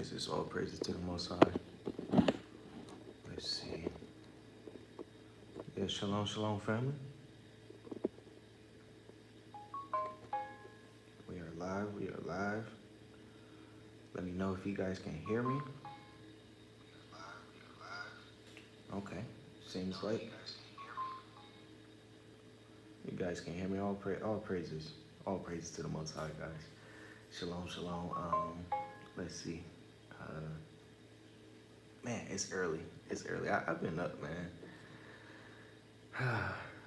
praises. All praises to the Most High. Let's see. Yeah, shalom, shalom, family. We are live. We are live. Let me know if you guys can hear me. Okay. Seems like you guys can hear me. All praises. All praises to the Most High, guys. Shalom, shalom. Let's see. Uh, Man, it's early. It's early. I've been up, man.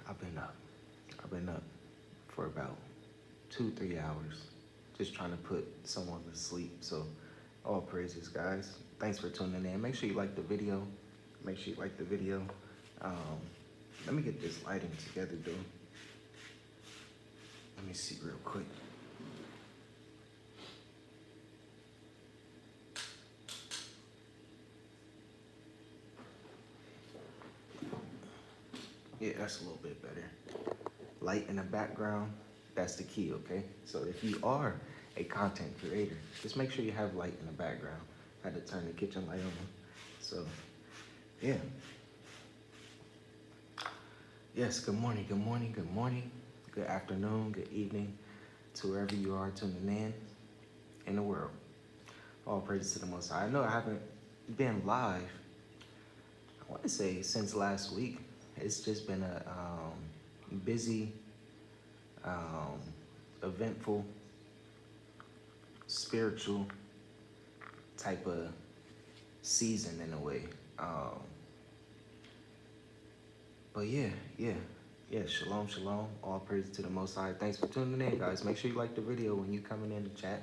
I've been up. I've been up for about 2, 3 hours, just trying to put someone to sleep. So, all praises, guys. Thanks for tuning in. Make sure you like the video. Make sure you like the video. Um, Let me get this lighting together, dude. Let me see real quick. Yeah, that's a little bit better. Light in the background, that's the key, okay? So if you are a content creator, just make sure you have light in the background. I had to turn the kitchen light on. So, yeah. Yes, good morning, good morning, good morning. Good afternoon, good evening to wherever you are tuning in the world. All praises to the Most High. I know I haven't been live, I want to say since last week. It's just been a busy, um, eventful, spiritual type of season in a way. But yeah, shalom, shalom. All praise to the Most High. Thanks for tuning in, guys. Make sure you like the video when you coming in the chat.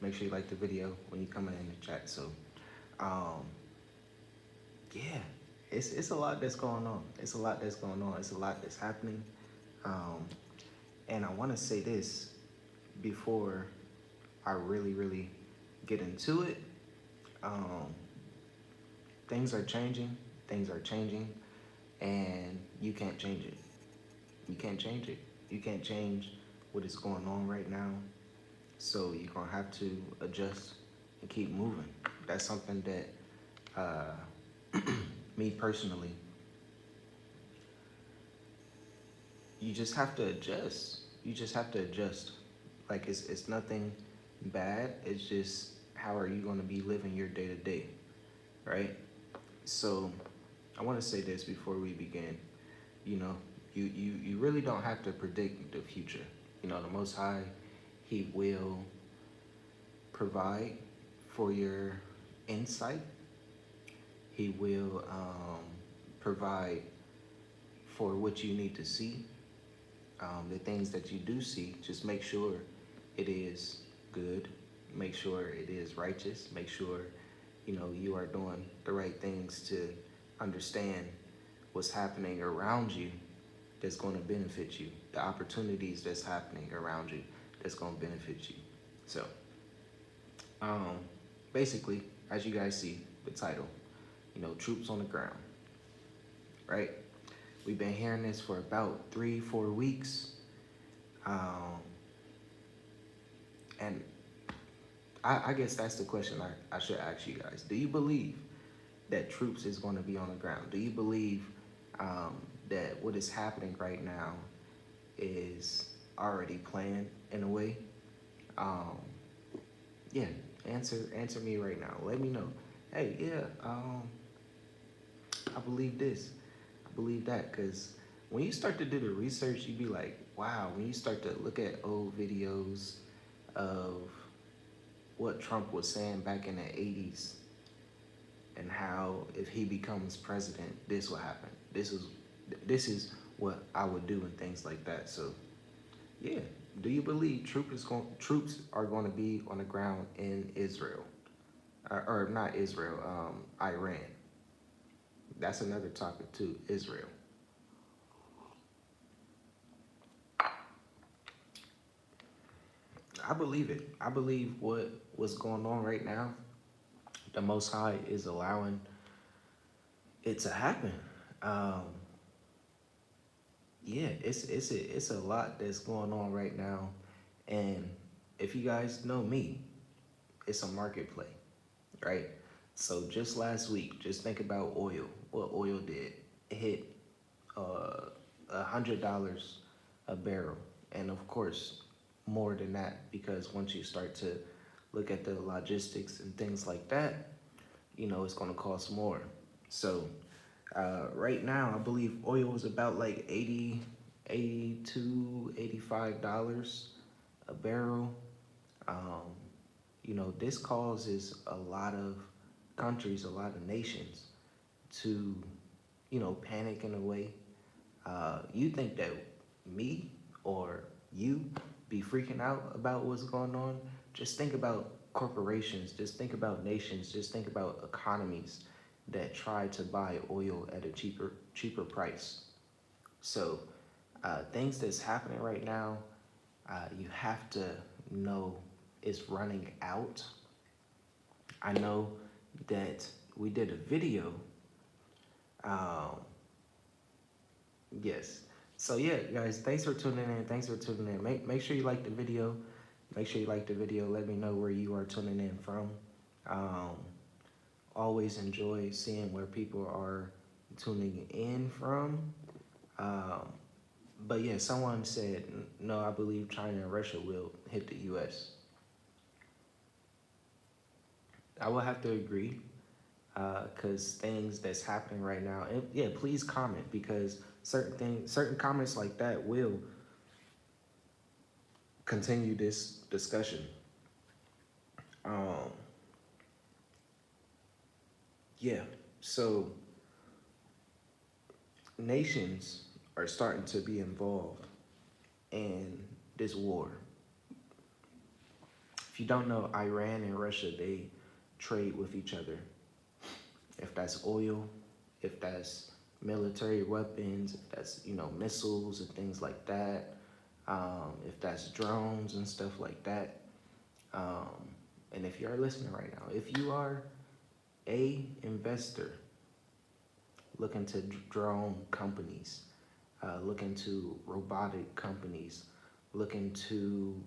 Make sure you like the video when you coming in the chat. So, yeah, it's a lot that's going on. It's a lot that's going on. It's a lot that's happening. And I want to say this before I really get into it. Things are changing. Things are changing. And you can't change it. You can't change it. You can't change what is going on right now. So you're gonna have to adjust and keep moving. That's something that me personally, you just have to adjust. You just have to adjust. Like it's nothing bad. It's just how are you gonna be living your day to day, right? So I want to say this before we begin. You know, you really don't have to predict the future. You know, the Most High, He will provide for your insight. He will provide for what you need to see. The things that you do see, just make sure it is good. Make sure it is righteous. Make sure, you are doing the right things to understand what's happening around you that's going to benefit you, the opportunities that's happening around you that's going to benefit you. So, basically, as you guys see, the title, troops on the ground, right? We've been hearing this for about 3, 4 weeks. And I guess that's the question I should ask you guys. Do you believe that troops is going to be on the ground? Do you believe that what is happening right now is already planned in a way? Yeah, answer me right now. Let me know. Hey, yeah, I believe this. I believe that. Because when you start to do the research, you be like, wow, when you start to look at old videos of what Trump was saying back in the 80s and how if he becomes president, this will happen. This is what I would do and things like that. So, yeah. Do you believe troops are going to be on the ground in Israel, or not Israel, Iran? That's another topic too. Israel. I believe it. I believe what's going on right now, the Most High is allowing it to happen. Um, yeah, it's a lot that's going on right now, and if you guys know me, it's a market play. right? So just last week, just think about oil. What oil did? It hit $100 a barrel, and of course, more than that because once you start to look at the logistics and things like that, it's going to cost more. So right now, I believe oil is about like 80, 82, $85 a barrel. Um, this causes a lot of countries, a lot of nations to, panic in a way. You think that me or you be freaking out about what's going on? Just think about corporations, just think about nations, just think about economies that try to buy oil at a cheaper price. So things that's happening right now, you have to know it's running out. I know that we did a video. Um, yes. So yeah, guys, thanks for tuning in. Thanks for tuning in. Make sure you like the video. Make sure you like the video. Let me know where you are tuning in from. Um, Always enjoy seeing where people are tuning in from. Um, but yeah, someone said no. I believe China and Russia will hit the U.S. I will have to agree because things that's happening right now. And yeah, please comment because certain comments like that will continue this discussion. Um, yeah, so nations are starting to be involved in this war. If you don't know, Iran and Russia, they trade with each other. If that's oil, if that's military weapons, if that's, missiles and things like that, if that's drones and stuff like that. Um, and if you're listening right now, if you are a investor looking to drone companies, looking to robotic companies, looking to,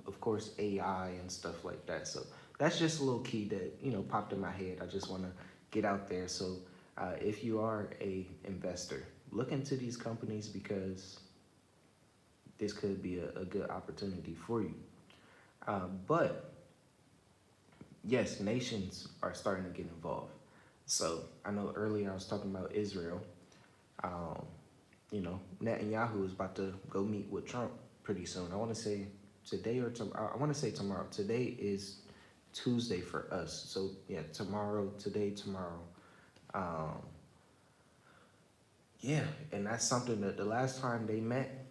of course, AI and stuff like that. So that's just a little key that, popped in my head. I just want to get out there. So if you are a investor, look into these companies because this could be a good opportunity for you. But yes, nations are starting to get involved. So I know earlier I was talking about Israel. Um, Netanyahu is about to go meet with Trump pretty soon. I want to say today or tomorrow. I want to say tomorrow. Today is Tuesday for us. So yeah, tomorrow, today, tomorrow. Um, yeah, and that's something that the last time they met,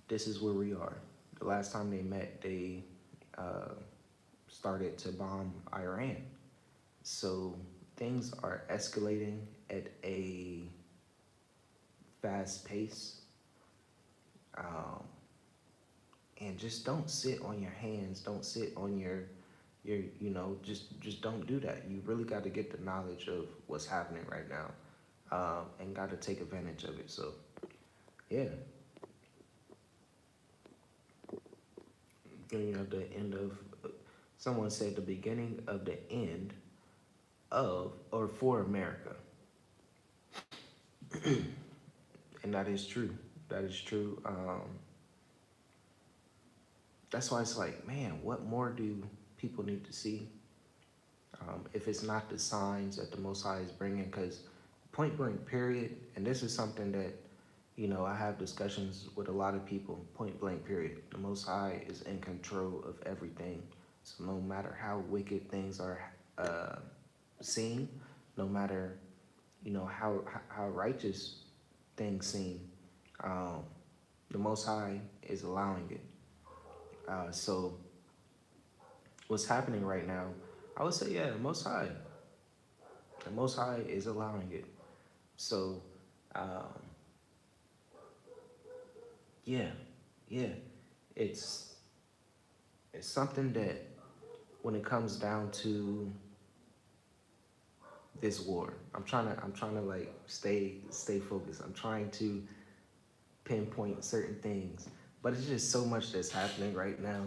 this is where we are. The last time they met, they uh, started to bomb Iran. So things are escalating at a fast pace. Um, and just don't sit on your hands. Don't sit on your just don't do that. You really got to get the knowledge of what's happening right now, and got to take advantage of it. So yeah, the end of someone said the beginning of the end of or for America, and that is true. That is true. That's why it's like, man, what more do people need to see? If it's not the signs that the Most High is bringing, because point blank, period, and this is something that, I have discussions with a lot of people, point blank, period. The Most High is in control of everything. So no matter how wicked things are uh, seen, no matter, how righteous things seem, um, the Most High is allowing it. So what's happening right now, I would say, yeah, the Most High is allowing it. So, um, yeah, yeah, it's it's something that when it comes down to this war, I'm trying to like stay focused. I'm trying to pinpoint certain things, but it's just so much that's happening right now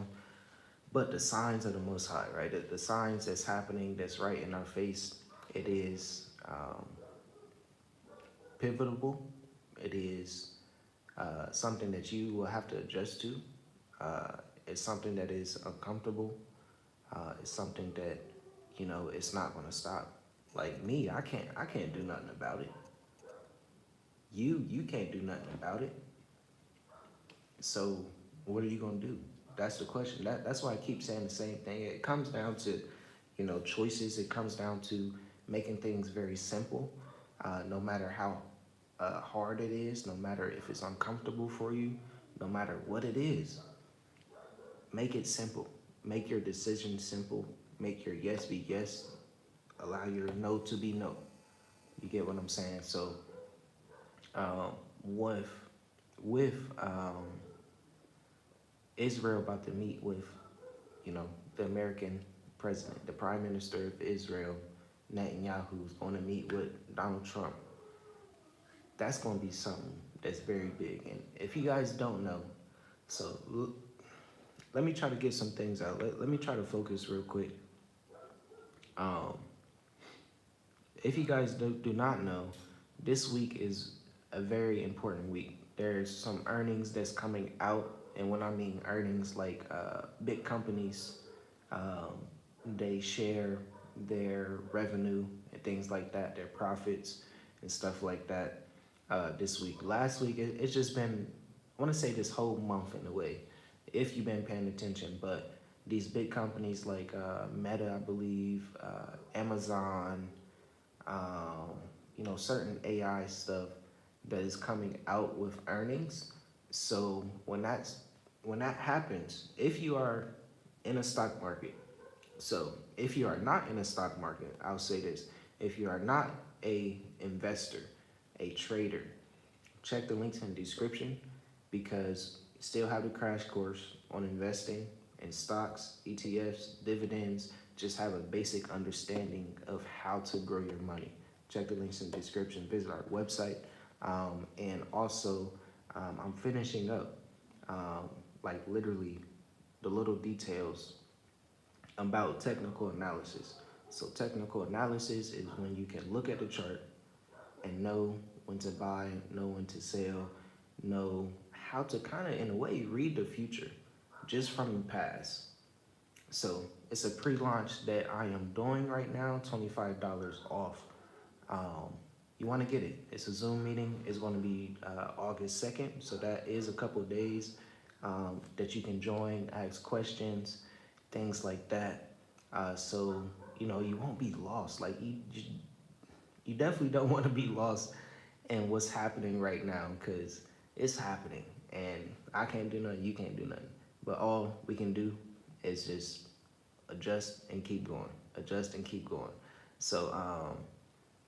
But the signs of the Most High, right? The signs that's happening, that's right in our face, it is pivotal. It is something that you will have to adjust to. Uh, it's something that is uncomfortable. It's something that, it's not going to stop. Like me, I can't do nothing about it. You can't do nothing about it. So what are you gonna do? That's the question. That's why I keep saying the same thing. It comes down to, choices. It comes down to making things very simple. No matter how hard it is, no matter if it's uncomfortable for you, no matter what it is, make it simple. Make your decision simple. Make your yes be yes. Allow your no to be no. You get what I'm saying? So, um, with with Israel about to meet with, the American president, the Prime Minister of Israel, Netanyahu, is going to meet with Donald Trump. That's going to be something that's very big. And if you guys don't know, so let me try to get some things out. Let me try to focus real quick. Um, if you guys do not know, this week is a very important week. There's some earnings that's coming out. And when I mean earnings, like big companies, um, they share their revenue and things like that, their profits and stuff like that this week. Last week, it's just been, I want to say this whole month in a way, if you've been paying attention, but these big companies like Meta, I believe, Amazon, um, certain AI stuff that is coming out with earnings. So when that happens, if you are in a stock market, so if you are not in a stock market, I'll say this: if you are not a investor, a trader, check the links in the description because still have the crash course on investing in stocks, ETFs, dividends. Just have a basic understanding of how to grow your money. Check the links in the description. Visit our website, and also I'm finishing up, like literally the little details about technical analysis. So technical analysis is when you can look at the chart and know when to buy, know when to sell, know how to kind of, in a way, read the future just from the past. So it's a pre-launch that I am doing right now, $25 off. Um, you want to get it. It's a Zoom meeting. It's going to be August 2nd. So that is a couple of days that you can join, ask questions, things like that. So, you won't be lost. Like, you definitely don't want to be lost in what's happening right now because it's happening. And I can't do nothing. You can't do nothing. But all we can do is just adjust and keep going. Adjust and keep going. So,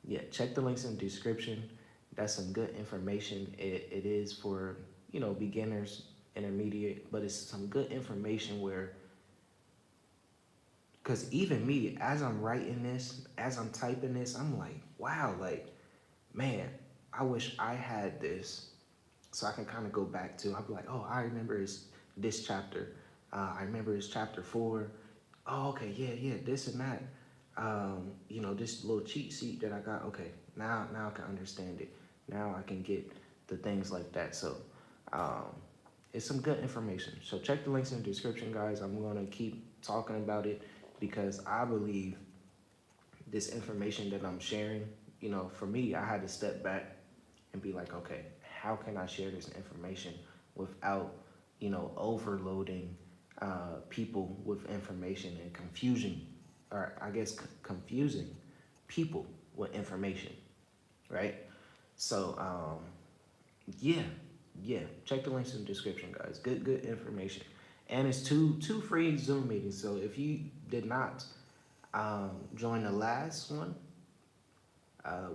yeah, check the links in the description. That's some good information. It is for, beginners, intermediate, but it's some good information where, because even me, as I'm writing this, as I'm typing this, I'm like, wow, like, man, I wish I had this so I can kind of go back to, I'll be like, oh, I remember it's this chapter. I remember it's chapter 4. Oh, okay, yeah, this and that. This little cheat sheet that I got. Okay, now I can understand it. Now I can get the things like that. So, um, it's some good information. So check the links in the description, guys. I'm gonna keep talking about it because I believe this information that I'm sharing. For me, I had to step back and be like, okay, how can I share this information without, overloading people with information and confusion, or I guess confusing people with information, right? So, yeah, yeah. Check the links in the description, guys. Good information, and it's two free Zoom meetings. So if you did not join the last one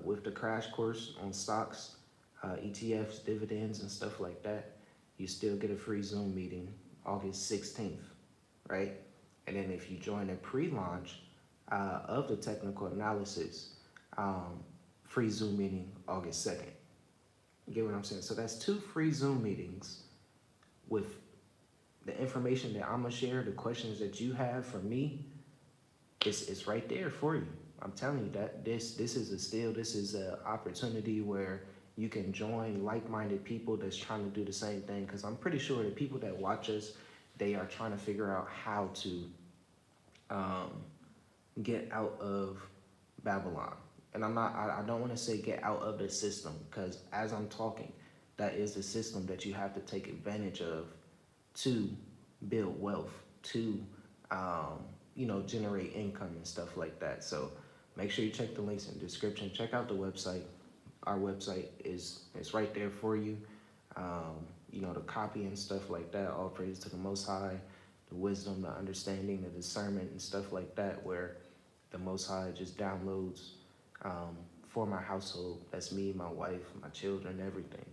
with the crash course on stocks, ETFs, dividends, and stuff like that, you still get a free Zoom meeting August 16th, right? And then if you join a pre-launch of the technical analysis, free Zoom meeting August 2nd. You get what I'm saying? So that's 2 free Zoom meetings with the information that I'm gonna share, the questions that you have for me, it's right there for you. I'm telling you that this is a opportunity where you can join like-minded people that's trying to do the same thing. Because I'm pretty sure the people that watch us, they are trying to figure out how to um, get out of Babylon. And I don't want to say get out of the system, because as I'm talking, that is the system that you have to take advantage of to build wealth, to um, generate income and stuff like that. So make sure you check the links in the description. Check out the website. Our website is right there for you. The copy and stuff like that. All praise to the Most High, the wisdom, the understanding, the discernment, and stuff like that. Where the Most High just downloads for my household. That's me, my wife, my children, everything.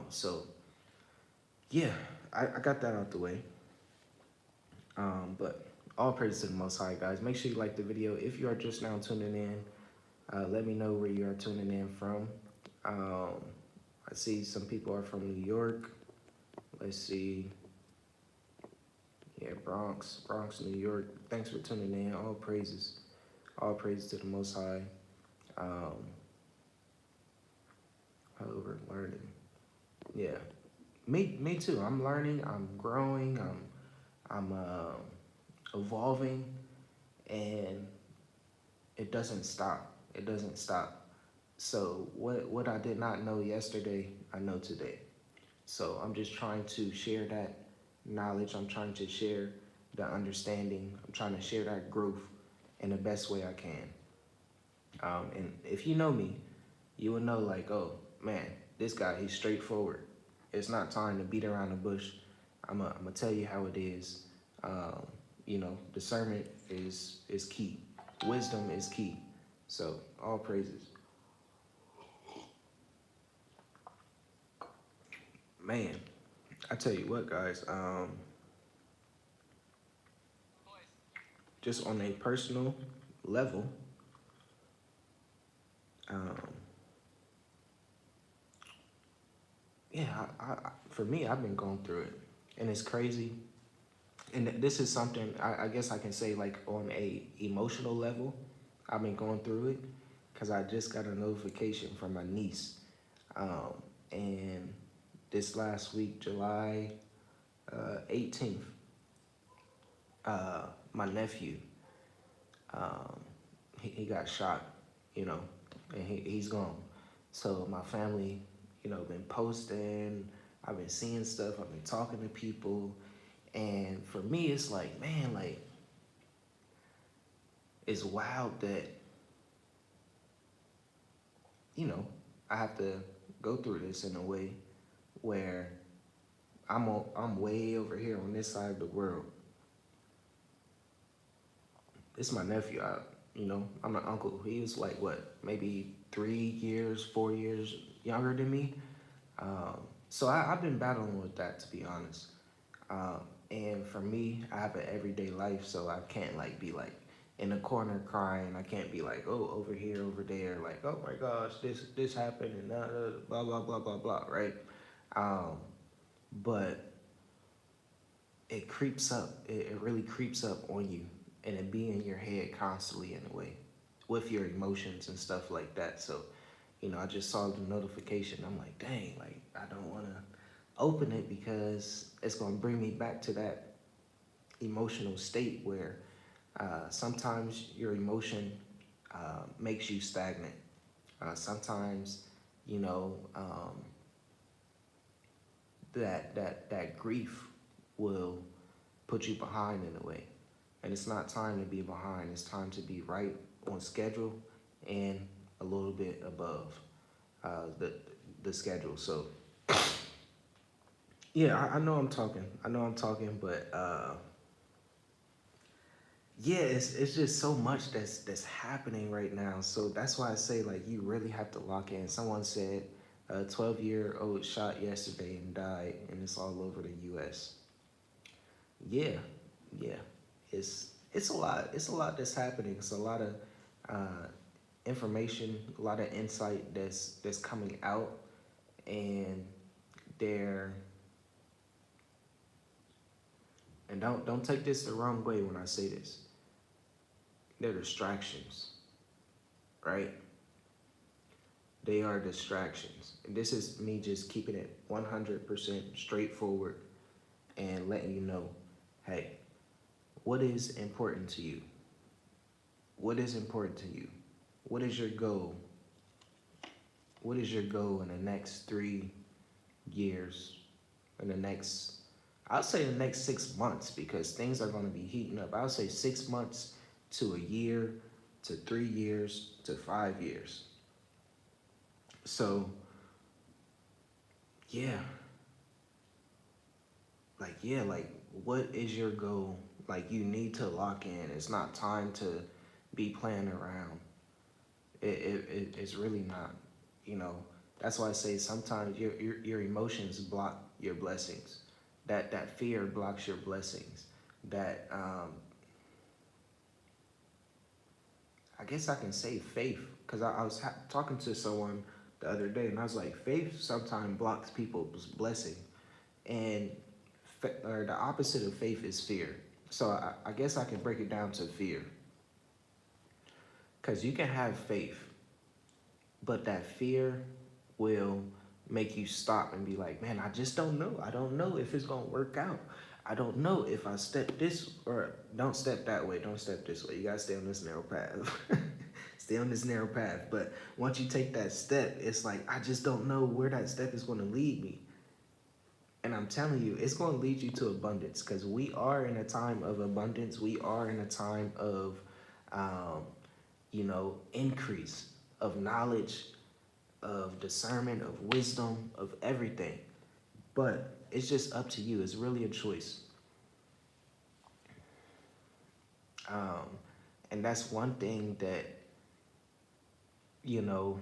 So yeah, I got that out the way. But all praise to the Most High, guys. Make sure you like the video. If you are just now tuning in, let me know where you are tuning in from. I see some people are from New York. Let's see. Yeah, Bronx, New York. Thanks for tuning in. All praises to the Most High. However, learning. Yeah, me too. I'm learning. I'm growing. I'm evolving, and it doesn't stop. It doesn't stop. So what I did not know yesterday, I know today. So I'm just trying to share that knowledge. I'm trying to share the understanding. I'm trying to share that growth in the best way I can. And if you know me, you will know, like, oh man, this guy, he's straightforward. It's not time to beat around the bush. I'm gonna tell you how it is. Discernment is key. Wisdom is key. So all praises. Man, I tell you what, guys. Just on a personal level, yeah, for me, I've been going through it, and it's crazy. And this is something I guess I can say, like, on a emotional level, I've been going through it because I just got a notification from my niece, and this last week, July 18th, my nephew, he got shot, and he's gone. So my family, been posting, I've been seeing stuff, I've been talking to people, and for me, it's like, man, like, it's wild that, I have to go through this in a way where I'm way over here on this side of the world. It's my nephew. I'm an uncle. He was like, what, maybe 3 years, 4 years younger than me. So I've been battling with that, to be honest. And for me, I have an everyday life, so I can't, like, be like in a corner crying. I can't be like, oh, over here, over there, like, oh my gosh, this happened, and blah blah blah blah blah, right? But it creeps up. It really creeps up on you, and it be in your head constantly in a way, with your emotions and stuff like that. So, I just saw the notification. I'm like, dang, like, I don't want to open it because it's going to bring me back to that emotional state where sometimes your emotion makes you stagnant. Sometimes, that grief will put you behind in a way. And it's not time to be behind. It's time to be right on schedule and a little bit above the schedule. So yeah, I know I'm talking. But yeah, it's just so much that's happening right now. So that's why I say, like, you really have to lock in. Someone said a 12-year-old shot yesterday and died, and it's all over the U.S. Yeah, yeah, it's a lot. It's a lot that's happening. It's a lot of information, a lot of insight that's coming out, and they're And don't take this the wrong way when I say this. They're distractions, right? They are distractions. And this is me just keeping it 100% straightforward and letting you know, hey, what is important to you? What is important to you? What is your goal? What is your goal in the next 3 years? In the next, I'll say the next 6 months, because things are going to be heating up. I'll say 6 months to a year to 3 years to 5 years. So, yeah. Like, what is your goal? Like, you need to lock in. It's not time to be playing around. It's really not. You know, that's why I say sometimes your emotions block your blessings. That fear blocks your blessings. That I guess I can say faith, because I was talking to someone the other day, and I was like, faith sometimes blocks people's blessing, and or the opposite of faith is fear. So I guess I can break it down to fear, because you can have faith, but that fear will make you stop and be like, man, I just don't know. I don't know if it's gonna work out. I don't know if I step this, or don't step that way. Don't step this way. You gotta stay on this narrow path. Stay on this narrow path. But once you take that step, it's like, I just don't know where that step is gonna lead me. And I'm telling you, it's gonna lead you to abundance, because we are in a time of abundance. We are in a time of, increase of knowledge, of discernment, of wisdom, of everything. But it's just up to you. It's really a choice. Um, and that's one thing that, you know,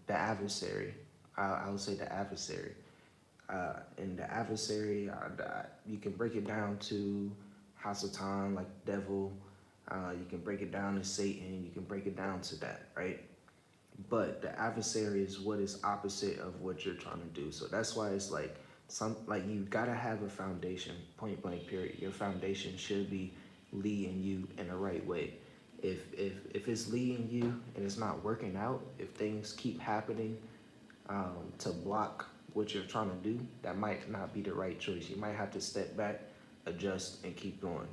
the adversary, I would say the adversary. And the adversary, you can break it down to Hasatan, like devil. You can break it down to Satan. You can break it down to that, right? But the adversary is what is opposite of what you're trying to do. So that's why it's like you gotta have a foundation, point blank period. Your foundation should be leading you in the right way. If it's leading you and it's not working out, if things keep happening to block what you're trying to do, that might not be the right choice. You might have to step back, adjust, and keep going.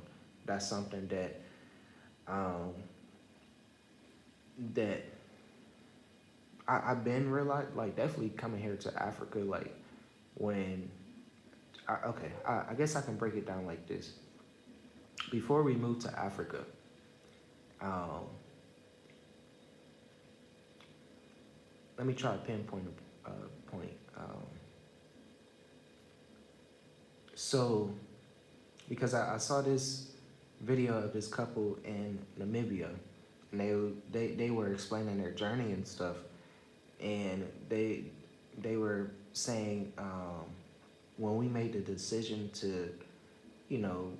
That's something that that I've been realized, like definitely coming here to Africa, like when, I guess I can break it down like this. Before we moved to Africa, um, let me try to pinpoint a point. So, because I saw this video of this couple in Namibia, and they were explaining their journey and stuff, and they were saying when we made the decision to, you know,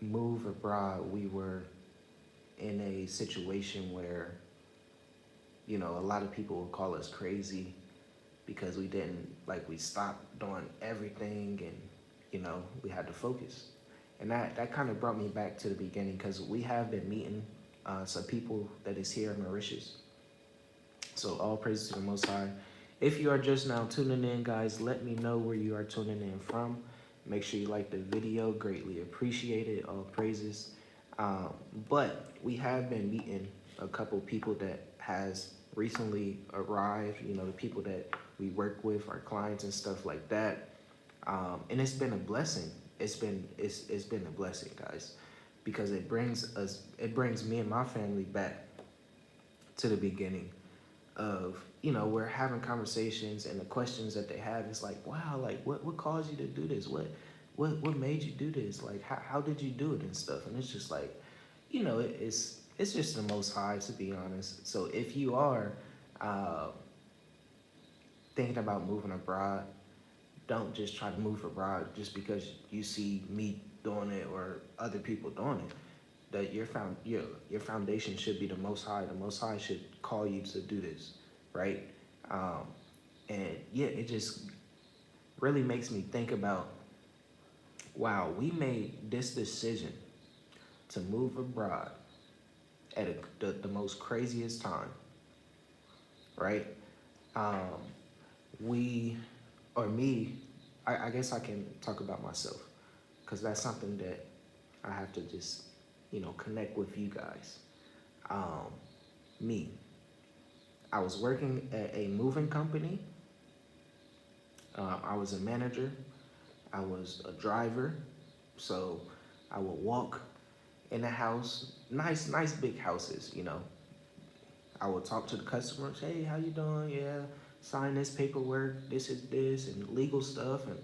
move abroad, we were in a situation where, you know, a lot of people would call us crazy because we didn't, like, we stopped doing everything, and, you know, we had to focus. And that kind of brought me back to the beginning, because we have been meeting some people that is here in Mauritius. So all praises to the Most High. If you are just now tuning in, guys, let me know where you are tuning in from. Make sure you like the video. Greatly appreciate it. All praises. But we have been meeting a couple people that has recently arrived. You know, the people that we work with, our clients and stuff like that. And it's been a blessing. It's been a blessing, guys, because it brings me and my family back to the beginning of, you know, we're having conversations, and the questions that they have is like, wow, like what caused you to do this? What made you do this? Like, how did you do it and stuff? And it's just like, you know, it's just the Most High, to be honest. So if you are thinking about moving abroad, don't just try to move abroad just because you see me doing it or other people doing it. That your foundation should be the Most High. The Most High should call you to do this, right? And yeah, it just really makes me think about wow, we made this decision to move abroad at the most craziest time, right? Um, we, or me, I guess I can talk about myself because that's something that I have to just, connect with you guys. Um, Me, I was working at a moving company. I was a manager. I was a driver. So I would walk in the house, nice, nice big houses. I would talk to the customers. Hey, how you doing? Yeah, sign this paperwork. This is this and legal stuff and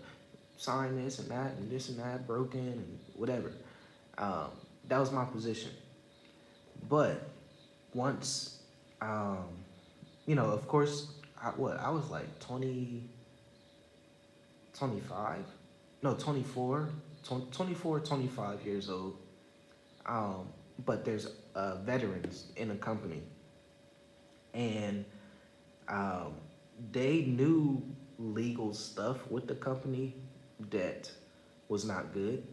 sign this and that, broken and whatever. Um, that was my position. But once, um, of course, I was like 20, 25, no, 24, 24, 25 years old. Um, but there's veterans in the company, and um, they knew legal stuff with the company that was not good,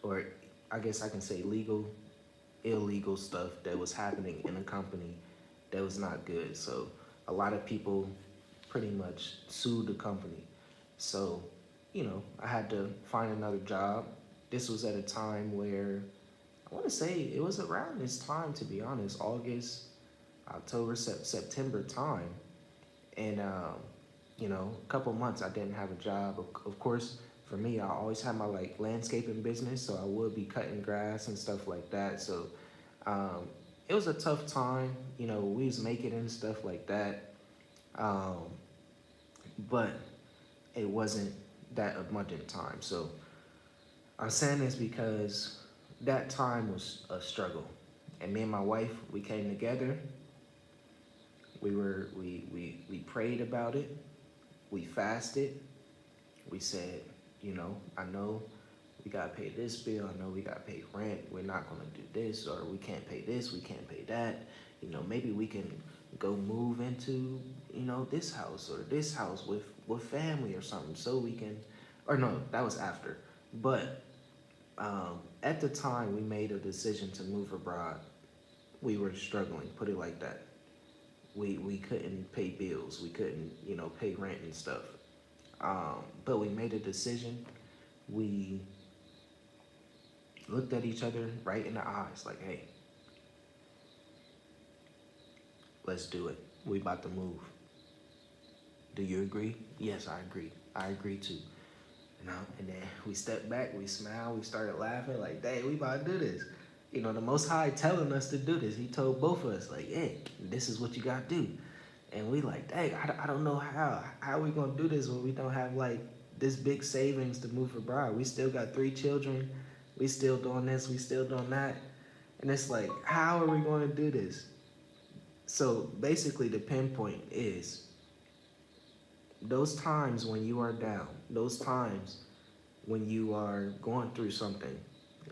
or I guess I can say legal, illegal stuff that was happening in the company that was not good. So a lot of people pretty much sued the company. So, I had to find another job. This was at a time where I want to say it was around this time, to be honest, August, October, September time. And, a couple months I didn't have a job. Of course, for me, I always had my like landscaping business, so I would be cutting grass and stuff like that. So um, it was a tough time. We was making it and stuff like that. Um, but it wasn't that abundant time. So I'm saying this because that time was a struggle. And me and my wife, we came together. We prayed about it. We fasted. We said, I know we gotta pay this bill. I know we gotta pay rent. We're not gonna do this, or we can't pay this. We can't pay that. Maybe we can go move into this house or this house with family or something, so we can. Or no, that was after. But at the time we made a decision to move abroad, we were struggling. Put it like that. We couldn't pay bills. We couldn't pay rent and stuff. But we made a decision. We looked at each other right in the eyes, like, hey, let's do it. We about to move. Do you agree? Yes, I agree. I agree too. And then we stepped back, we smiled, we started laughing, like, dang, we about to do this. The Most High telling us to do this. He told both of us, like, hey, this is what you got to do. And we like, dang, I don't know how. How are we going to do this when we don't have, like, this big savings to move abroad? We still got 3 children. We still doing this. We still doing that. And it's like, how are we going to do this? So basically the pinpoint is those times when you are down, those times when you are going through something,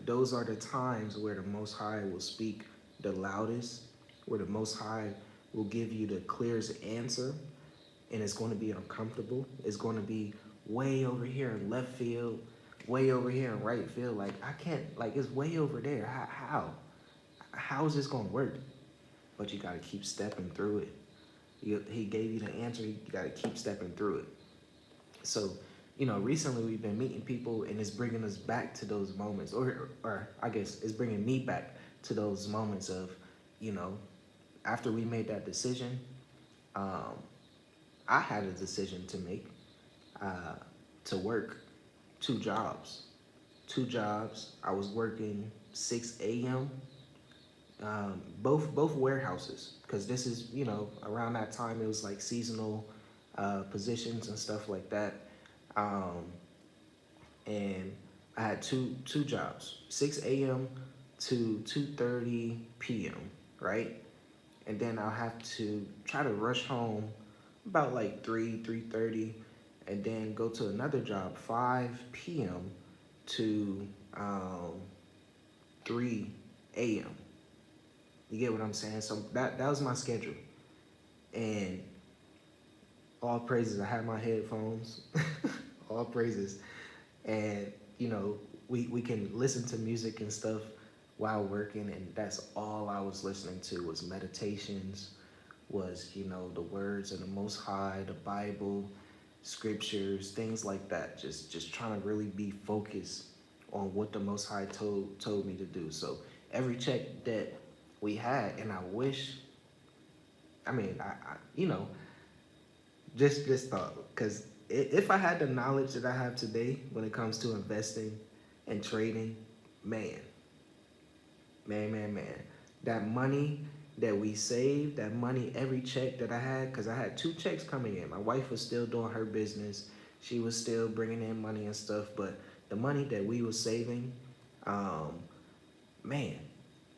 those are the times where the Most High will speak the loudest, where the Most High will give you the clearest answer, and it's going to be uncomfortable. It's going to be way over here in left field, way over here in right field. Like, I can't, like, it's way over there. How is this going to work? But you got to keep stepping through it. He gave you the answer. You got to keep stepping through it. So, recently we've been meeting people, and it's bringing us back to those moments, or I guess it's bringing me back to those moments of, after we made that decision, um, I had a decision to make, to work 2 jobs. 2 jobs. I was working 6 a.m. Both warehouses, because this is around that time it was like seasonal positions and stuff like that. Um, and I had two jobs, 6 a.m. to 2:30 p.m. Right, and then I'll have to try to rush home about like 3:30, and then go to another job 5 p.m. to 3 a.m. You get what I'm saying? So that was my schedule, and all praises. I had my headphones, all praises, and we can listen to music and stuff while working, and that's all I was listening to was meditations, was the words of the Most High, the Bible, scriptures, things like that. Just trying to really be focused on what the Most High told me to do. So every check that we had, and I wish, I mean, I just this thought, because if I had the knowledge that I have today when it comes to investing and trading, man, man, that money that we saved, that money, every check that I had, because I had two checks coming in. My wife was still doing her business. She was still bringing in money and stuff, but the money that we were saving, um, man,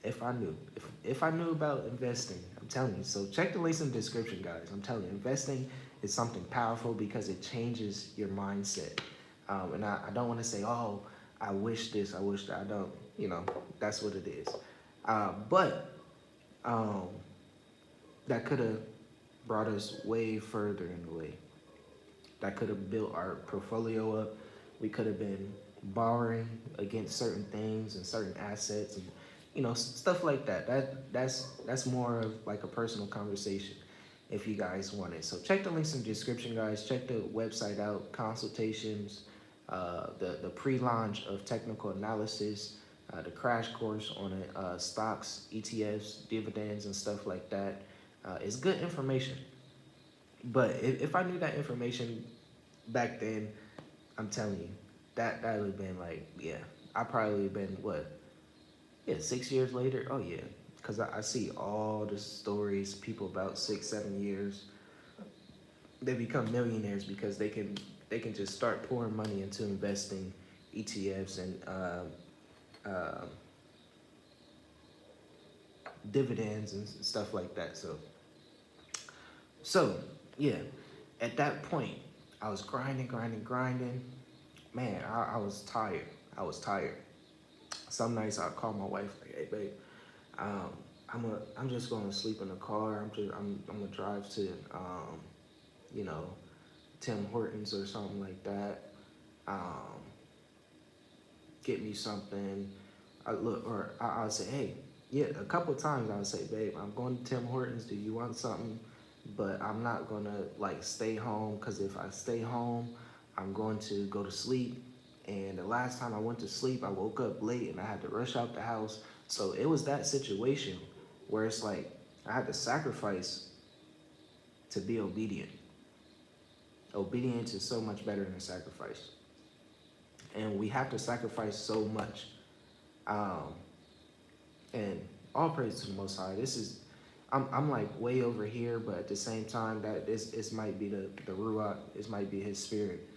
if I knew about investing, I'm telling you. So check the links in the description, guys. I'm telling you, investing is something powerful because it changes your mindset. And I don't want to say, oh, I wish this, I wish that. I don't, that's what it is. But um, that could have brought us way further in the way. That could have built our portfolio up. We could have been borrowing against certain things and certain assets, and stuff like that. That's more of like a personal conversation if you guys want it. So check the links in the description, guys. Check the website out, consultations, the pre-launch of technical analysis, the crash course on it, stocks, ETFs, dividends, and stuff like that. It's good information. But if I knew that information back then, I'm telling you, that would have been like, yeah, I probably have been what, yeah, 6 years later. Oh yeah, because I see all the stories, people about 6, 7 years, they become millionaires because they can just start pouring money into investing ETFs and uh, dividends and stuff like that. So yeah, at that point, I was grinding. Man, I was tired. I was tired. Some nights I call my wife like, "Hey, babe, um, I'm just going to sleep in the car. I'm gonna drive to you know Tim Hortons or something like that. Um, get me something. I'll say, hey, yeah, a couple of times I would say, babe, I'm going to Tim Hortons. Do you want something? But I'm not gonna like stay home, because if I stay home, I'm going to go to sleep. And the last time I went to sleep, I woke up late and I had to rush out the house. So it was that situation where it's like I had to sacrifice to be obedient. Obedience is so much better than sacrifice. And we have to sacrifice so much. Um, and all praise to the Most High. I'm like way over here, but at the same time, that this might be the Ruach. This might be His Spirit,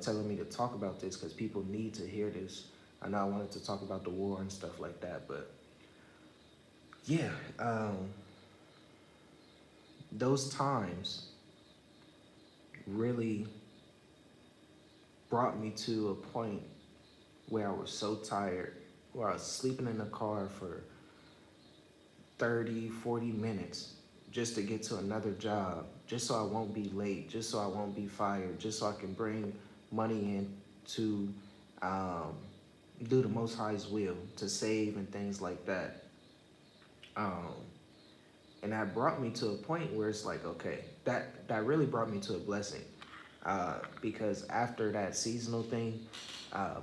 telling me to talk about this because people need to hear this. I know I wanted to talk about the war and stuff like that, but yeah, those times really brought me to a point where I was so tired, where I was sleeping in the car for 30, 40 minutes just to get to another job, just so I won't be late, just so I won't be fired, just so I can bring money in to do the Most High's will, to save and things like that. Um, and that brought me to a point where it's like, okay, that really brought me to a blessing. Because after that seasonal thing,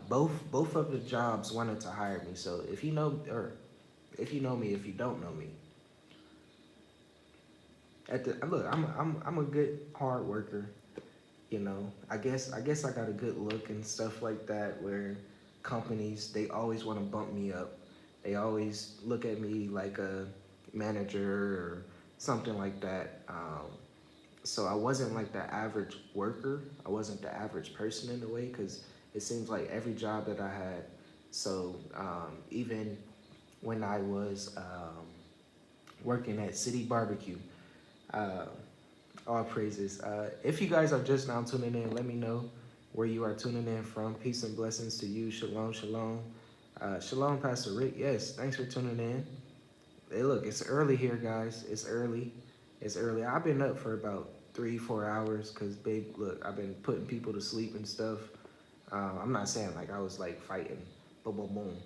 both of the jobs wanted to hire me. So if you know, or if you know me, if you don't know me, look, I'm a good hard worker. I guess I got a good look and stuff like that. Where companies, they always want to bump me up. They always look at me like a manager or something like that. So I wasn't like the average worker. I wasn't the average person in a way, because it seems like every job that I had. So even when I was working at City Barbecue, uh, all praises. If you guys are just now tuning in, let me know where you are tuning in from. Peace and blessings to you. Shalom, shalom. Shalom, Pastor Rick. Yes, thanks for tuning in. Hey, look, it's early here, guys. It's early. It's early. I've been up for about 3, 4 hours because, babe, look, I've been putting people to sleep and stuff. I'm not saying like I was like fighting, boom, boom, boom.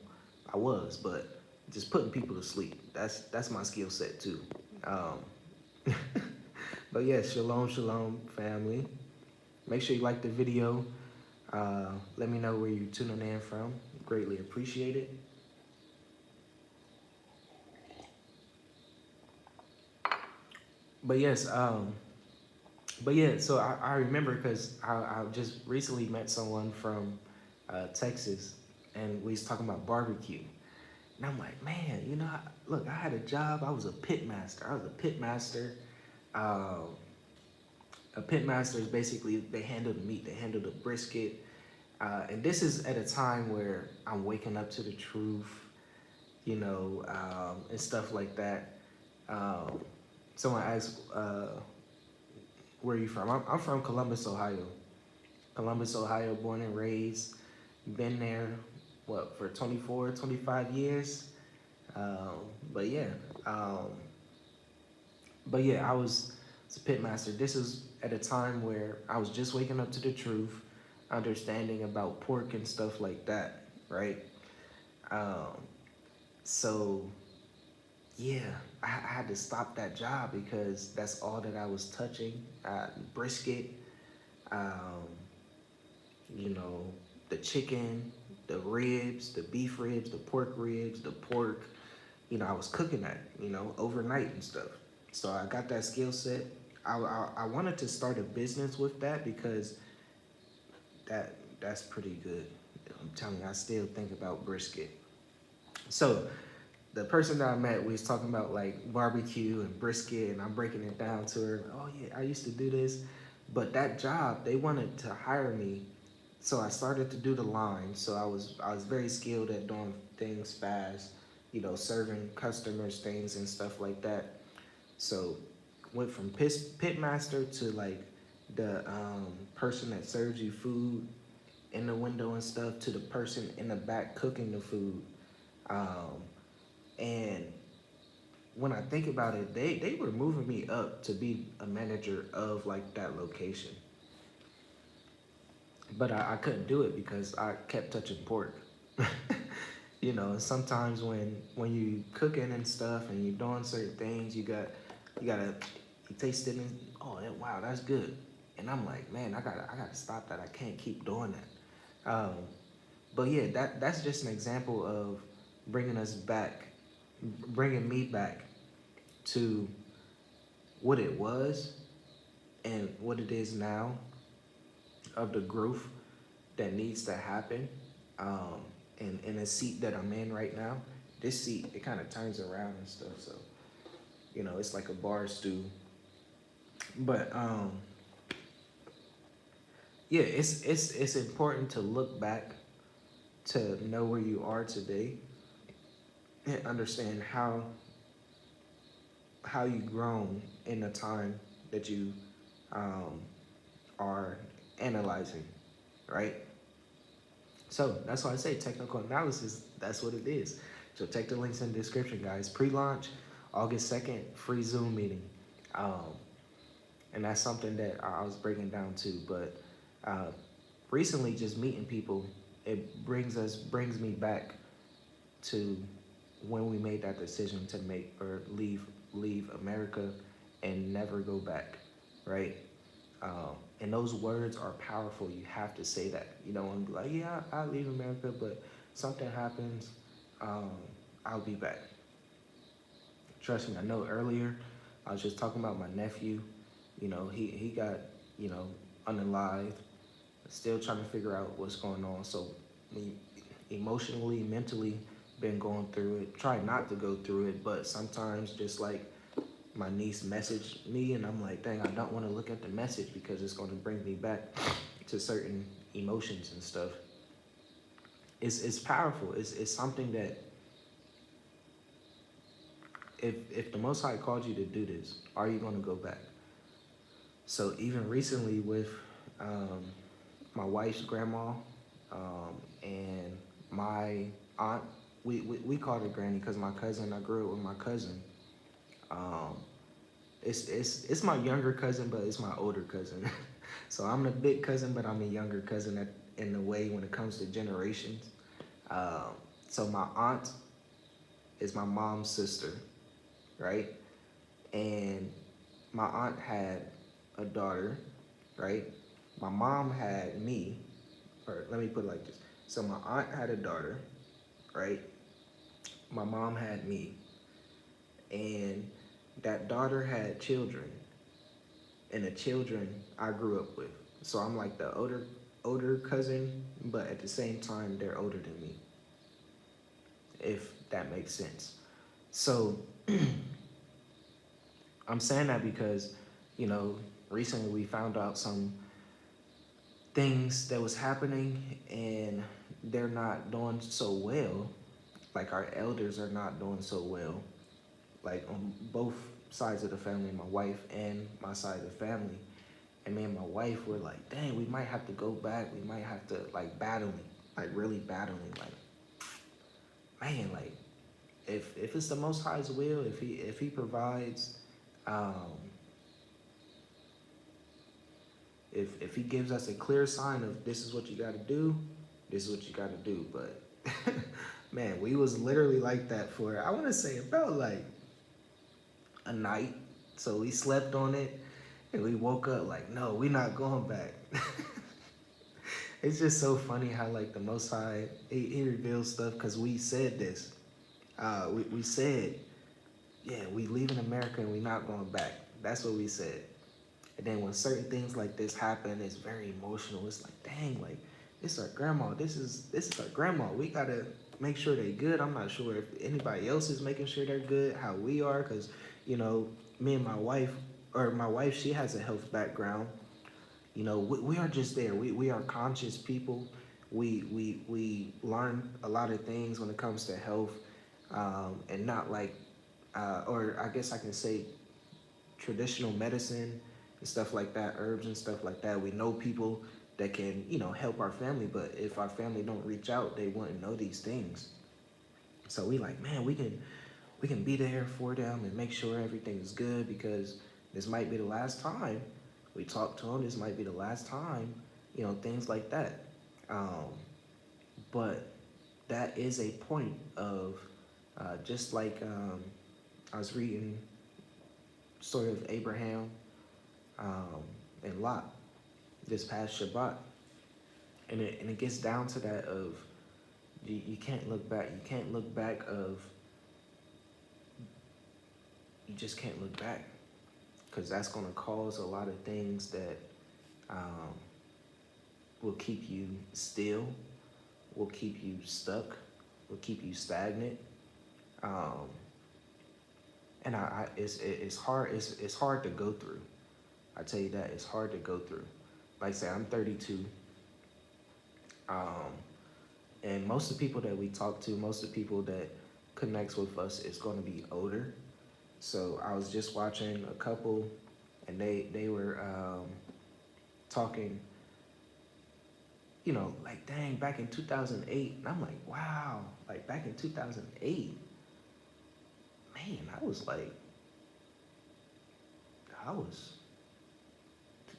I was, but just putting people to sleep. That's my skill set too. Um, but yeah, shalom, shalom, family. Make sure you like the video. Let me know where you're tuning in from. Greatly appreciate it. But yes, but yeah, so I remember because I just recently met someone from Texas, and we was talking about barbecue. And I'm like, man, look, I had a job. I was a pit master. I was a pit master. Um, a pit master is basically they handle the meat, they handle the brisket. And this is at a time where I'm waking up to the truth, and stuff like that. Um, Someone asked, where are you from? I'm from Columbus, Ohio. Columbus, Ohio, born and raised. Been there, for 24, 25 years. Um, but yeah, um, but yeah, I was a pit master. This is at a time where I was just waking up to the truth, understanding about pork and stuff like that, right? Um, so yeah, I had to stop that job because that's all that I was touching. Brisket, um, you know, the chicken, the ribs, the beef ribs, the pork ribs, the pork. I was cooking that, overnight and stuff. So I got that skill set. I wanted to start a business with that because that's pretty good. I'm telling you, I still think about brisket. So the person that I met, we was talking about like barbecue and brisket, and I'm breaking it down to her. Oh yeah, I used to do this, but that job they wanted to hire me, so I started to do the line. So I was very skilled at doing things fast, serving customers things and stuff like that. So went from pit master to like the person that serves you food in the window and stuff to the person in the back cooking the food. Um, and when I think about it, they were moving me up to be a manager of like that location. But I couldn't do it because I kept touching pork. Sometimes when you cooking and stuff and you're doing certain things, you gotta you taste it and oh wow, that's good. And I'm like, man, I gotta stop that. I can't keep doing that. But yeah, that's just an example of bringing us back, bringing me back to what it was and what it is now, of the growth that needs to happen. Um, in a seat that I'm in right now, this seat it kind of turns around and stuff. So it's like a bar stool. But yeah, it's important to look back to know where you are today and understand how you grown in the time that you um, are analyzing, right? So that's why I say technical analysis, that's what it is. So check the links in the description, guys. Pre-launch, August 2nd, free Zoom meeting. Um, and that's something that I was breaking down too. But recently just meeting people, it brings me back to when we made that decision to make or leave America and never go back, right? And those words are powerful. You have to say that. You don't want to be like, yeah, I leave America, but something happens, um, I'll be back. Trust me, I know earlier I was just talking about my nephew. He got, you know, unalived, still trying to figure out what's going on. So me emotionally, mentally been going through it. Try not to go through it, but sometimes just like my niece messaged me and I'm like, dang, I don't want to look at the message because it's going to bring me back to certain emotions and stuff. It's powerful. It's something that if the Most High called you to do this, are you going to go back? So even recently with um, my wife's grandma and my aunt, we called her granny because my cousin, I grew up with my cousin. Um, it's my younger cousin, but it's my older cousin. So I'm the big cousin, but I'm a younger cousin in a way when it comes to generations. Um, so my aunt is my mom's sister, right? And my aunt had a daughter, right? My mom had me, or let me put it like this. So my aunt had a daughter, right? My mom had me, and that daughter had children, and the children I grew up with. So I'm like the older cousin, but at the same time they're older than me, if that makes sense. So I'm saying that because, you know, recently we found out some things that was happening and they're not doing so well. Like our elders are not doing so well. Like on both sides of the family, my wife and my side of the family. And me and my wife were like, dang, we might have to go back. We might have to like battling, like really battling. Like, man, like if it's the Most High's will, if he provides, um, if he gives us a clear sign of this is what you got to do, this is what you got to do. But man, we was literally like that for I want to say about like a night. So we slept on it, and we woke up like, no, we not going back. It's just so funny how like the Most High he reveals stuff because we said this. We said, yeah, we leaving America and we not going back. That's what we said. And then when certain things like this happen, it's very emotional. It's like, dang, like this is our grandma. This is our grandma. We gotta make sure they good. I'm not sure if anybody else is making sure they're good, how we are, because you know, me and my wife, or my wife, she has a health background. You know, we are just there. We are conscious people. We learn a lot of things when it comes to health, and not like, or I guess I can say traditional medicine and stuff like that, herbs and stuff like that. We know people that can, you know, help our family, but if our family don't reach out, they wouldn't know these things. So we like, man, we can be there for them and make sure everything is good because this might be the last time we talk to them. This might be the last time, you know, things like that. Um, but that is a point of just like I was reading story of Abraham um, and Lot this past Shabbat, and it gets down to that of you can't look back. You can't look back of you just can't look back because that's going to cause a lot of things that um, will keep you still, will keep you stuck, will keep you stagnant. Um, and it's hard. It's hard to go through. I tell you that it's hard to go through. Like I say, I'm 32. Um, and most of the people that we talk to, most of the people that connects with us is going to be older. So I was just watching a couple, and they were talking, you know, like dang, back in 2008, and I'm like, wow, like back in 2008, man, I was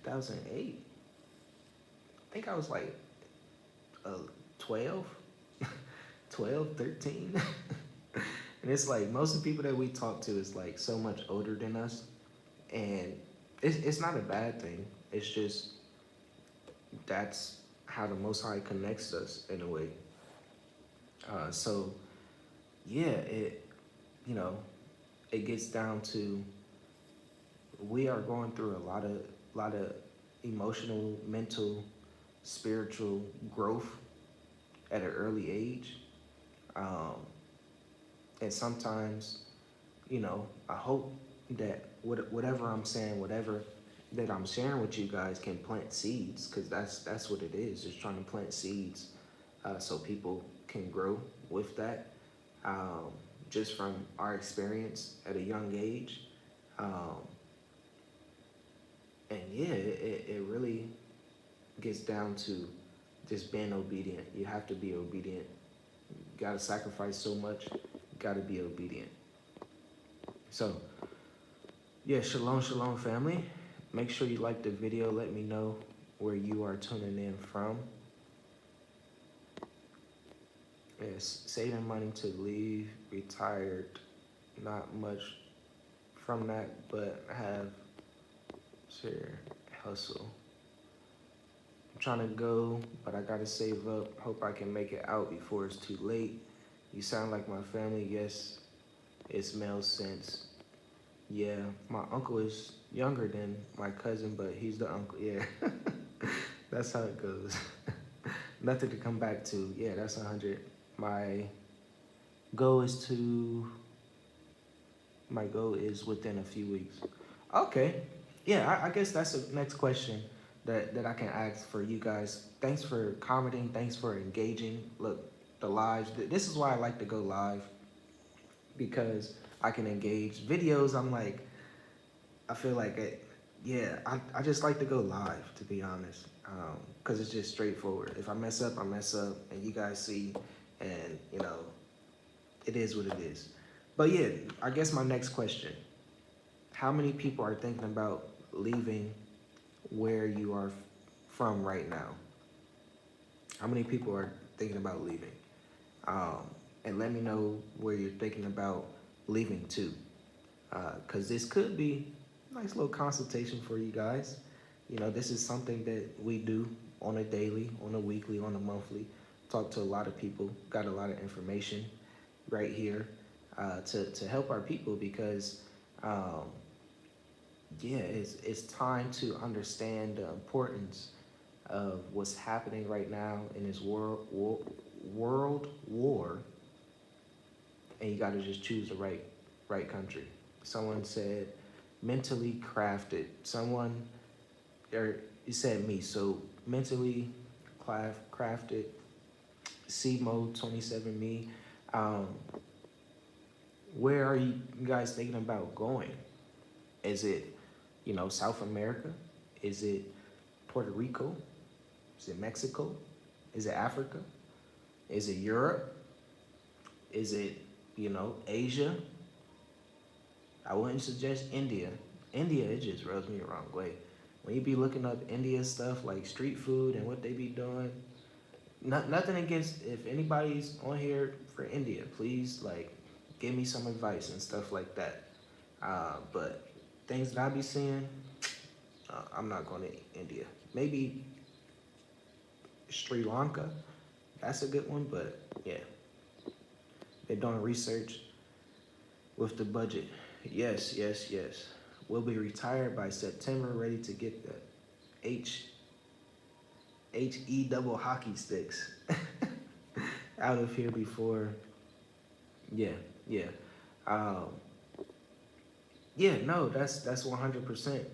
2008. I think I was like 12, 12, 13. And it's like most of the people that we talk to is like so much older than us. And it's not a bad thing. It's just that's how the Most High connects us in a way. So yeah, you know it gets down to we are going through a lot of emotional, mental, spiritual growth at an early age, um, and sometimes I hope that whatever I'm saying, whatever that I'm sharing with you guys can plant seeds because that's what it is. Just trying to plant seeds so people can grow with that. Um, just from our experience at a young age. Um, and yeah, it really gets down to just being obedient. You have to be obedient. You gotta sacrifice so much. You gotta be obedient. So yeah, shalom, shalom, family. Make sure you like the video. Let me know where you are tuning in from. Yes, saving money to leave, retired, not much from that, but have share hustle. I'm trying to go, but I gotta save up. Hope I can make it out before it's too late. You sound like my family. Yes, it smells sense. Yeah, my uncle is younger than my cousin, but he's the uncle. Yeah, that's how it goes. Nothing to come back to. Yeah, that's 100. My goal is to. My goal is within a few weeks. Okay. Yeah, I guess that's the next question that I can ask for you guys. Thanks for commenting. Thanks for engaging. Look, the lives. This is why I like to go live because I can engage. Videos, I'm like, I feel like it, yeah, I just like to go live, to be honest, because it's just straightforward. If I mess up, I mess up, and you guys see, and it is what it is. But yeah, I guess my next question: how many people are thinking about leaving where you are from right now? How many people are thinking about leaving? And let me know where you're thinking about leaving to, because this could be a nice little consultation for you guys. This is something that we do on a daily, on a weekly, on a monthly. Talk to a lot of people, got a lot of information right here to help our people because, yeah, it's time to understand the importance of what's happening right now in this world war, and you got to just choose the right country. Someone said mentally crafted. Someone, or you said me. So mentally crafted. C mode 27 me. Um, where are you guys thinking about going? Is it, South America? Is it Puerto Rico? Is it Mexico? Is it Africa? Is it Europe? Is it, Asia? I wouldn't suggest India. India, it just rubs me the wrong way. When you be looking up India stuff like street food and what they be doing, nothing against if anybody's on here for India, please give me some advice and stuff like that. But things that I be seeing, I'm not going to India. Maybe Sri Lanka, that's a good one. But yeah, they're doing research with the budget. Yes, yes, yes. We'll be retired by September, ready to get the HE double hockey sticks out of here before. Yeah, yeah, um, yeah. No, that's 100%.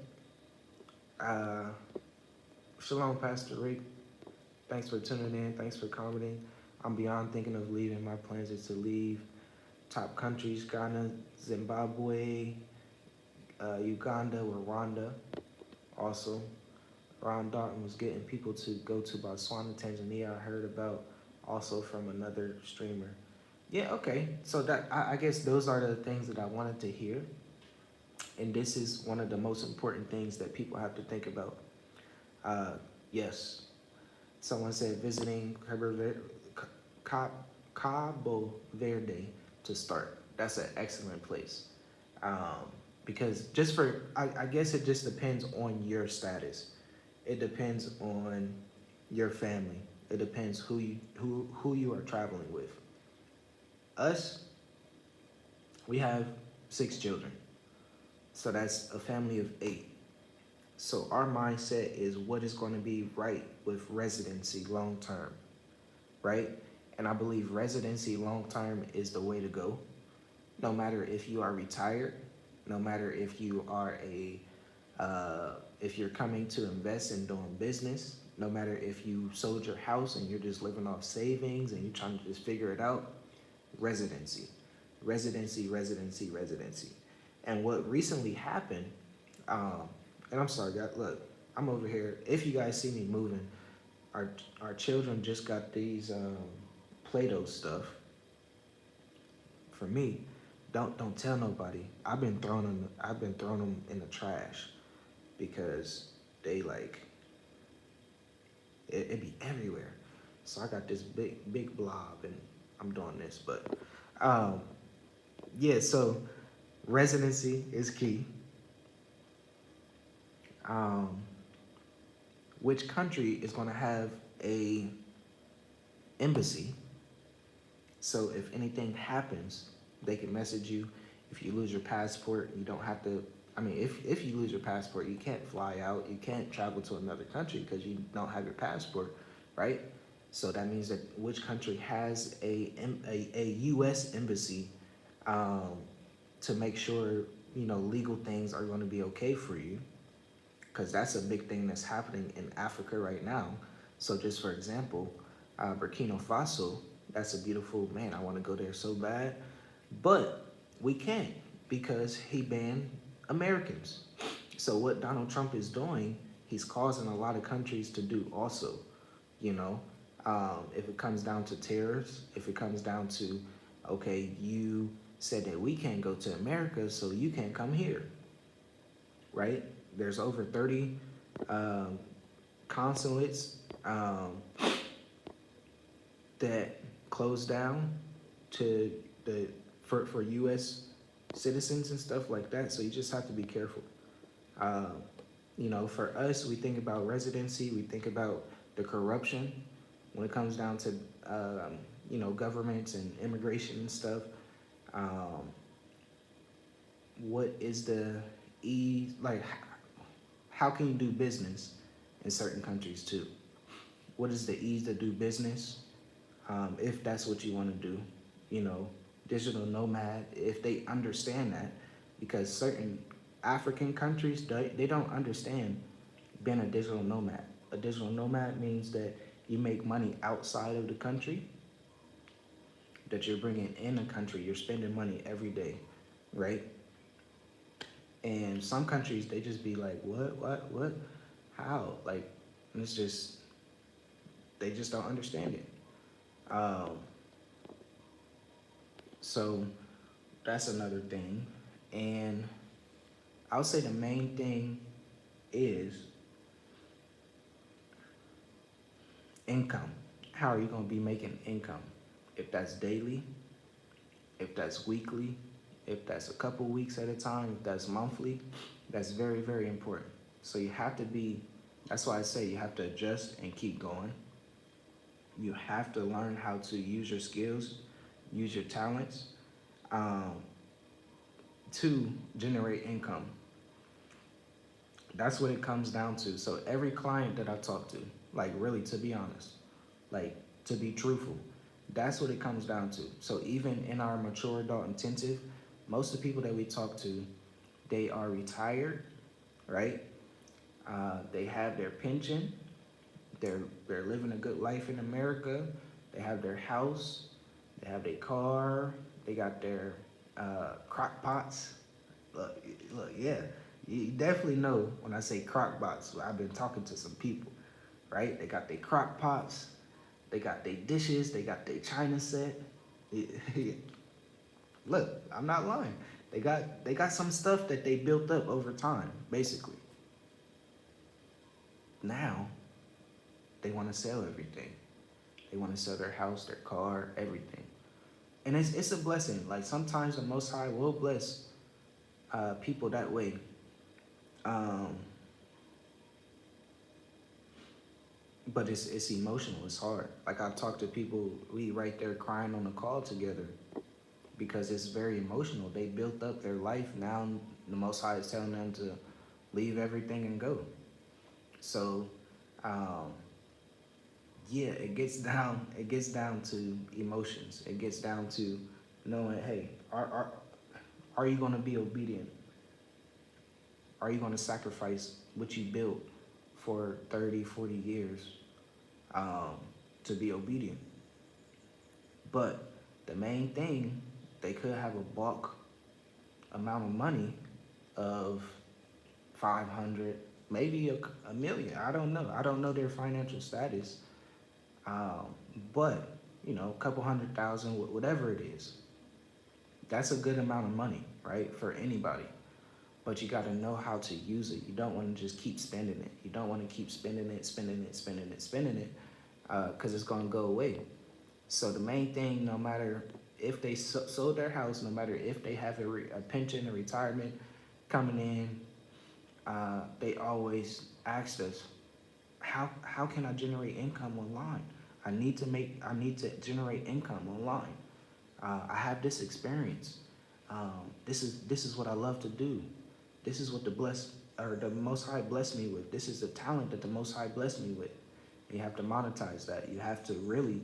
Uh, Shalom, Pastor Rick. Thanks for tuning in. Thanks for commenting. I'm beyond thinking of leaving. My plans is to leave top countries: Ghana, Zimbabwe, Uganda, Rwanda. Also, Ron Dalton was getting people to go to Botswana, Tanzania. I heard about also from another streamer. Yeah, okay. So that I guess those are the things that I wanted to hear, and this is one of the most important things that people have to think about. Uh, yes, someone said visiting Cabo Verde to start. That's an excellent place. Um, because just for, I guess it just depends on your status. It depends on your family. It depends who you are traveling with. Us, we have 6 children. So that's a family of 8. So our mindset is what is going to be right with residency long term, right? And I believe residency long term is the way to go. No matter if you are retired, no matter if you are if you're coming to invest in doing business, no matter if you sold your house and you're just living off savings and you're trying to just figure it out, residency, residency, residency, residency. And what recently happened, and I'm sorry, guys, look, I'm over here. If you guys see me moving, our children just got these Play-Doh stuff for me. Don't tell nobody. I've been throwing them in the trash because they it be everywhere. So I got this big blob, and I'm doing this, but um, yeah. So residency is key. Um, which country is going to have a embassy? So if anything happens, they can message you. If you lose your passport, you don't have to. I mean, if you lose your passport, you can't fly out. You can't travel to another country because you don't have your passport, right? So that means that which country has a U.S. embassy um, to make sure legal things are going to be okay for you, because that's a big thing that's happening in Africa right now. So just for example, Burkina Faso, that's a beautiful, man, I want to go there so bad, but we can't because he banned Americans. So what Donald Trump is doing, he's causing a lot of countries to do also, you know. If it comes down to tariffs, if it comes down to, okay, you said that we can't go to America, so you can't come here, right? There's over 30 um, consulates that closed down to the for U.S. citizens and stuff like that. So you just have to be careful. Um, for us, we think about residency, we think about the corruption when it comes down to governments and immigration and stuff. Um, what is the ease like? How can you do business in certain countries too? What is the ease to do business? If that's what you want to do, you know, digital nomad, if they understand that, because certain African countries, they don't understand being a digital nomad. A digital nomad means that you make money outside of the country, that you're bringing in the country, you're spending money every day, right? And some countries, they just be like, what, how? Like, and it's just, they just don't understand it. Um, so that's another thing. And I would say the main thing is income. How are you going to be making income? If that's daily, if that's weekly, if that's a couple weeks at a time, if that's monthly, that's very, very important. So you have to be, that's why I say you have to adjust and keep going. You have to learn how to use your skills, use your talents um, to generate income. That's what it comes down to. So every client that I talk to, like really to be honest, like to be truthful, that's what it comes down to. So even in our mature adult intensive, most of the people that we talk to, they are retired, right? They have their pension. They're living a good life in America. They have their house. They have their car. They got their crock pots. Look, yeah. You definitely know when I say crock pots. I've been talking to some people, right? They got their crock pots. They got their dishes. They got their china set. Look, I'm not lying. They got some stuff that they built up over time, basically. Now they want to sell everything. They want to sell their house, their car, everything. And it's a blessing. Like sometimes the Most High will bless people that way. Um, but it's emotional. It's hard. Like I've talked to people, we right there crying on the call together because it's very emotional. They built up their life. Now the Most High is telling them to leave everything and go. So, um, yeah, it gets down to emotions. It gets down to knowing, hey, are you going to be obedient? Are you going to sacrifice what you built for 30, 40 years um, to be obedient? But the main thing, they could have a bulk amount of money of 500, maybe a million. I don't know. I don't know their financial status. Um, but, a couple 100,000, whatever it is, that's a good amount of money, right, for anybody. But you got to know how to use it. You don't want to just keep spending it. You don't want to keep spending it, because it's going to go away. So the main thing, no matter if they sold their house, no matter if they have a pension, a retirement coming in, they always asked us, how can I generate income online? I need to generate income online. I have this experience. This is what I love to do. This is what the Most High blessed me with. This is the talent that the Most High blessed me with. You have to monetize that. You have to really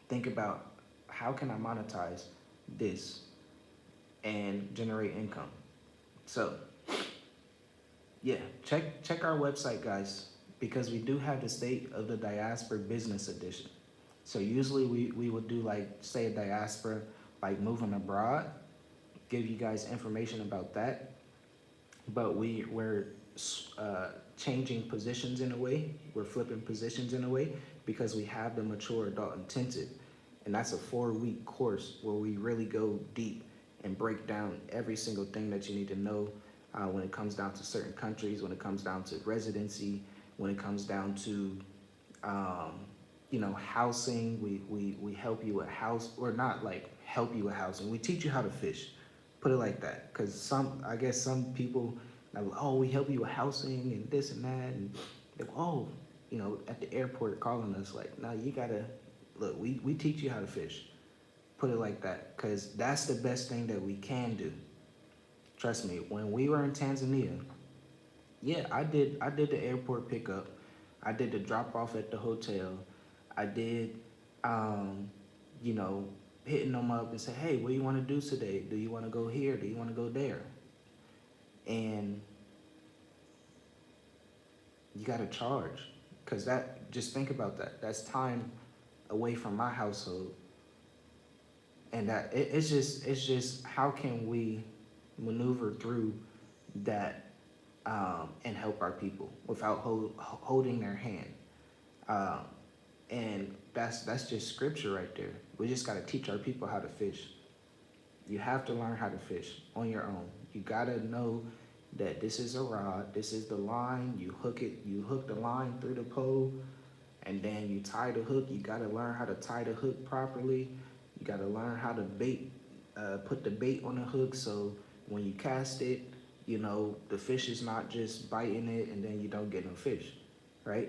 think about, how can I monetize this and generate income. So yeah, check our website, guys, because we do have the State of the Diaspora Business Edition. So usually we would do, like, say, a diaspora, like moving abroad, give you guys information about that. But we're changing positions in a way. We're flipping positions in a way because we have the Mature Adult Intensive, and that's a 4-week course where we really go deep and break down every single thing that you need to know when it comes down to certain countries, when it comes down to residency, when it comes down to housing. We help you with house, or not like help you with housing. We teach you how to fish, put it like that. Because I guess some people are like, oh, we help you with housing and this and that, and they're like, oh, at the airport calling us like, no, you gotta look. We teach you how to fish, put it like that, because that's the best thing that we can do. Trust me. When we were in Tanzania, yeah, I did the airport pickup. I did the drop off at the hotel. I did, um, you know, hitting them up and say, hey, what do you want to do today? Do you want to go here? Do you want to go there? And you got to charge, because just think about that. That's time away from my household. And it's just how can we maneuver through that, and help our people without holding their hand. Um, and that's just scripture right there. We just got to teach our people how to fish. You have to learn how to fish on your own. You got to know that this is a rod, this is the line. You hook the line through the pole, and then you tie the hook. You got to learn how to tie the hook properly. You got to learn how to put the bait on the hook, so when you cast it, the fish is not just biting it and then you don't get no fish, right?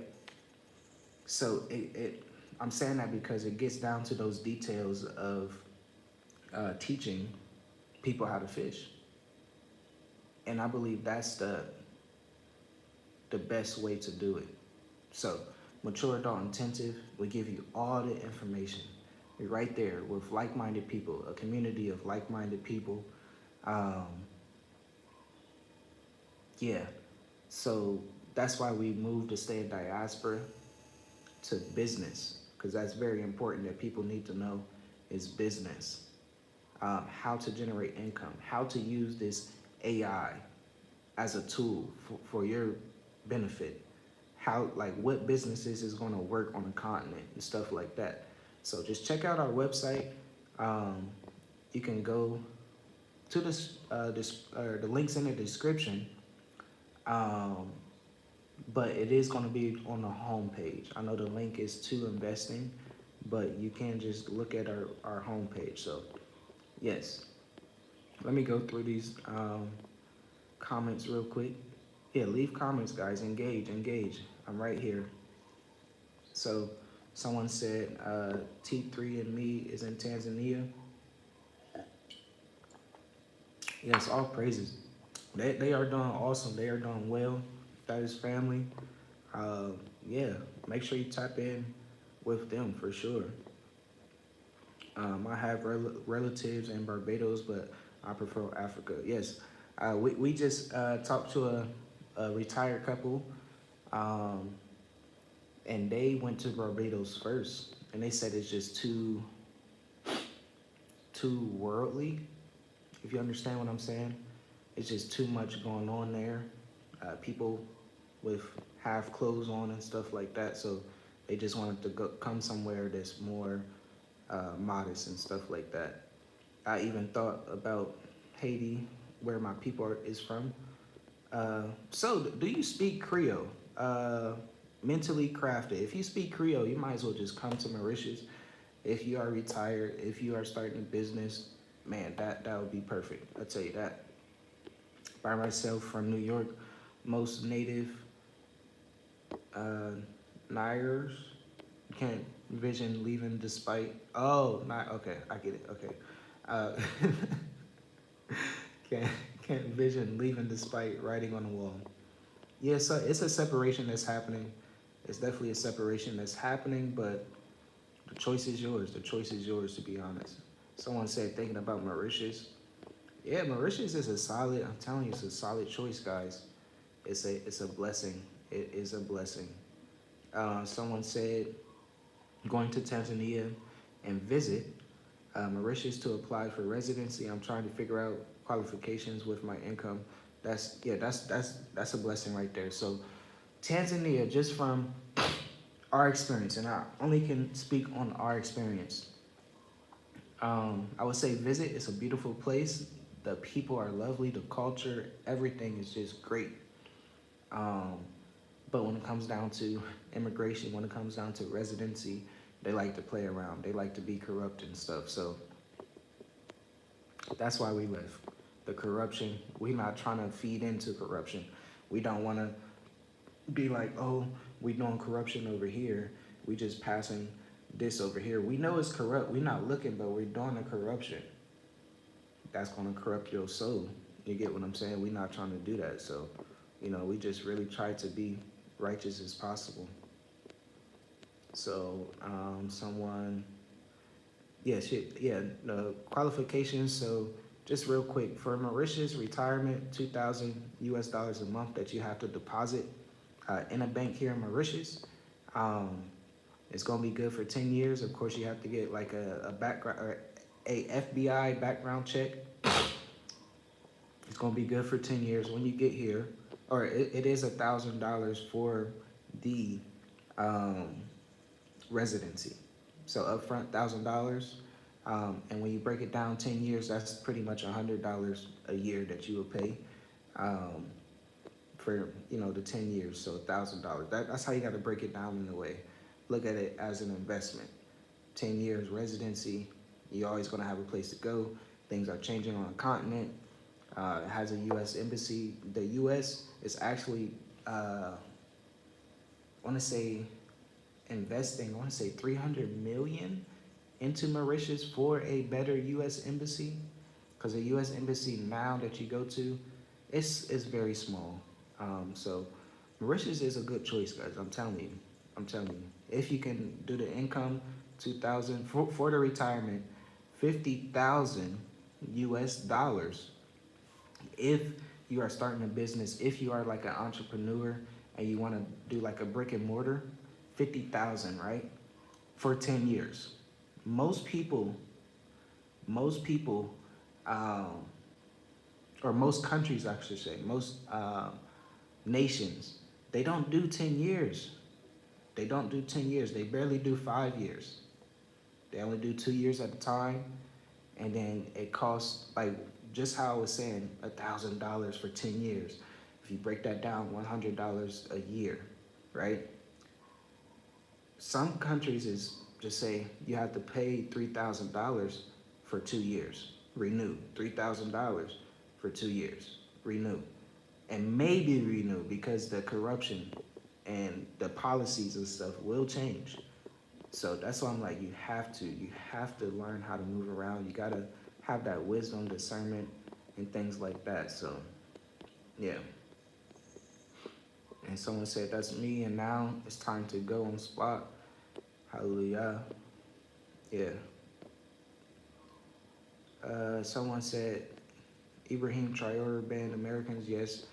So I'm saying that because it gets down to those details of teaching people how to fish, and I believe that's the best way to do it. So, Mature Adult Intensive, we give you all the information. We're right there with like-minded people, a community of like-minded people. Um, yeah, so that's why we moved to stay in diaspora to business, because that's very important that people need to know is business. How to generate income, how to use this AI as a tool for your benefit, how, like, what businesses is going to work on the continent and stuff like that. So just check out our website. You can go to the links in the description, but it is going to be on the home page. I know the link is to investing, but you can just look at our home page. So yes, let me go through these comments real quick. Yeah, leave comments, guys. Engage. I'm right here. So someone said T3andMe is in Tanzania. Yes, all praises. They are doing awesome. They are doing well. That is family. Yeah, make sure you tap in with them for sure. I have relatives in Barbados, but I prefer Africa. Yes, we just talked to a retired couple, um, and they went to Barbados first, and they said it's just too worldly. If you understand what I'm saying, it's just too much going on there. People with half clothes on and stuff like that. So they just wanted to come somewhere that's more modest and stuff like that. I even thought about Haiti, where my people is from. So do you speak Creole? Mentally crafted. If you speak Creole, you might as well just come to Mauritius If you are retired, if you are starting a business, man, that would be perfect. I'll tell you that. By myself from New York, most native uh, Nyers can't envision leaving despite. Oh, not okay. I get it. Okay. Uh, can't can't envision leaving despite writing on the wall. Yeah, so it's a separation that's happening. It's definitely a separation that's happening, but the choice is yours. The choice is yours, to be honest. Someone said thinking about Mauritius. Yeah, Mauritius is a solid. I'm telling you, it's a solid choice, guys. It's a blessing. It is a blessing. Someone said going to Tanzania and visit Mauritius to apply for residency. I'm trying to figure out qualifications with my income. That's a blessing right there. So Tanzania, just from our experience, and I only can speak on our experience. I would say visit. It's a beautiful place. The people are lovely. The culture, everything is just great. Um, but when it comes down to immigration, when it comes down to residency, they like to play around. They like to be corrupt and stuff. So that's why we left. The corruption. We're not trying to feed into corruption. We don't want to be like, oh, we doing corruption over here. We just passing this over here. We know it's corrupt. We're not looking, but we're doing the corruption. That's gonna corrupt your soul. You get what I'm saying? We're not trying to do that. So, we just really try to be righteous as possible. So, someone, yeah, shit, yeah, the qualifications. So, just real quick, for Mauritius retirement, 2,000 US dollars a month that you have to deposit in a bank here in Mauritius. Um, it's gonna be good for 10 years. Of course, you have to get like a background or a FBI background check. It's gonna be good for 10 years when you get here, or it is $1,000 for the um, residency. So upfront $1,000, and when you break it down 10 years, that's pretty much $100 a year that you will pay um, for the 10 years. So $1,000. That's how you got to break it down in a way. Look at it as an investment. 10 years residency. You're always gonna have a place to go. Things are changing on the continent. It has a U.S. embassy. The U.S. is actually, I want to say, investing. I want to say 300 million into Mauritius for a better U.S. embassy, because the U.S. embassy now that you go to, it's very small. So Mauritius is a good choice, guys. I'm telling you. I'm telling you. If you can do the income, 2,000 for the retirement, 50,000 U.S. dollars. If you are starting a business, if you are like an entrepreneur and you want to do like a brick and mortar, 50,000, right? For 10 years. Most people, most people, um, or most countries, I should say, most nations, they don't do 10 years. They don't do 10 years. They barely do 5 years. They only do 2 years at a time. And then it costs, like, just how I was saying, $1,000 for 10 years. If you break that down, $100 a year, right? Some countries is just say you have to pay $3,000 for 2 years, renew. $3,000 for 2 years, renew. And maybe renew because the corruption and the policies and stuff will change. So that's why I'm like, you have to learn how to move around. You gotta have that wisdom, discernment, and things like that. So, yeah. And someone said, that's me, and now it's time to go on spot. Hallelujah. Yeah. Someone said, Ibrahim Traore banned Americans. Yes.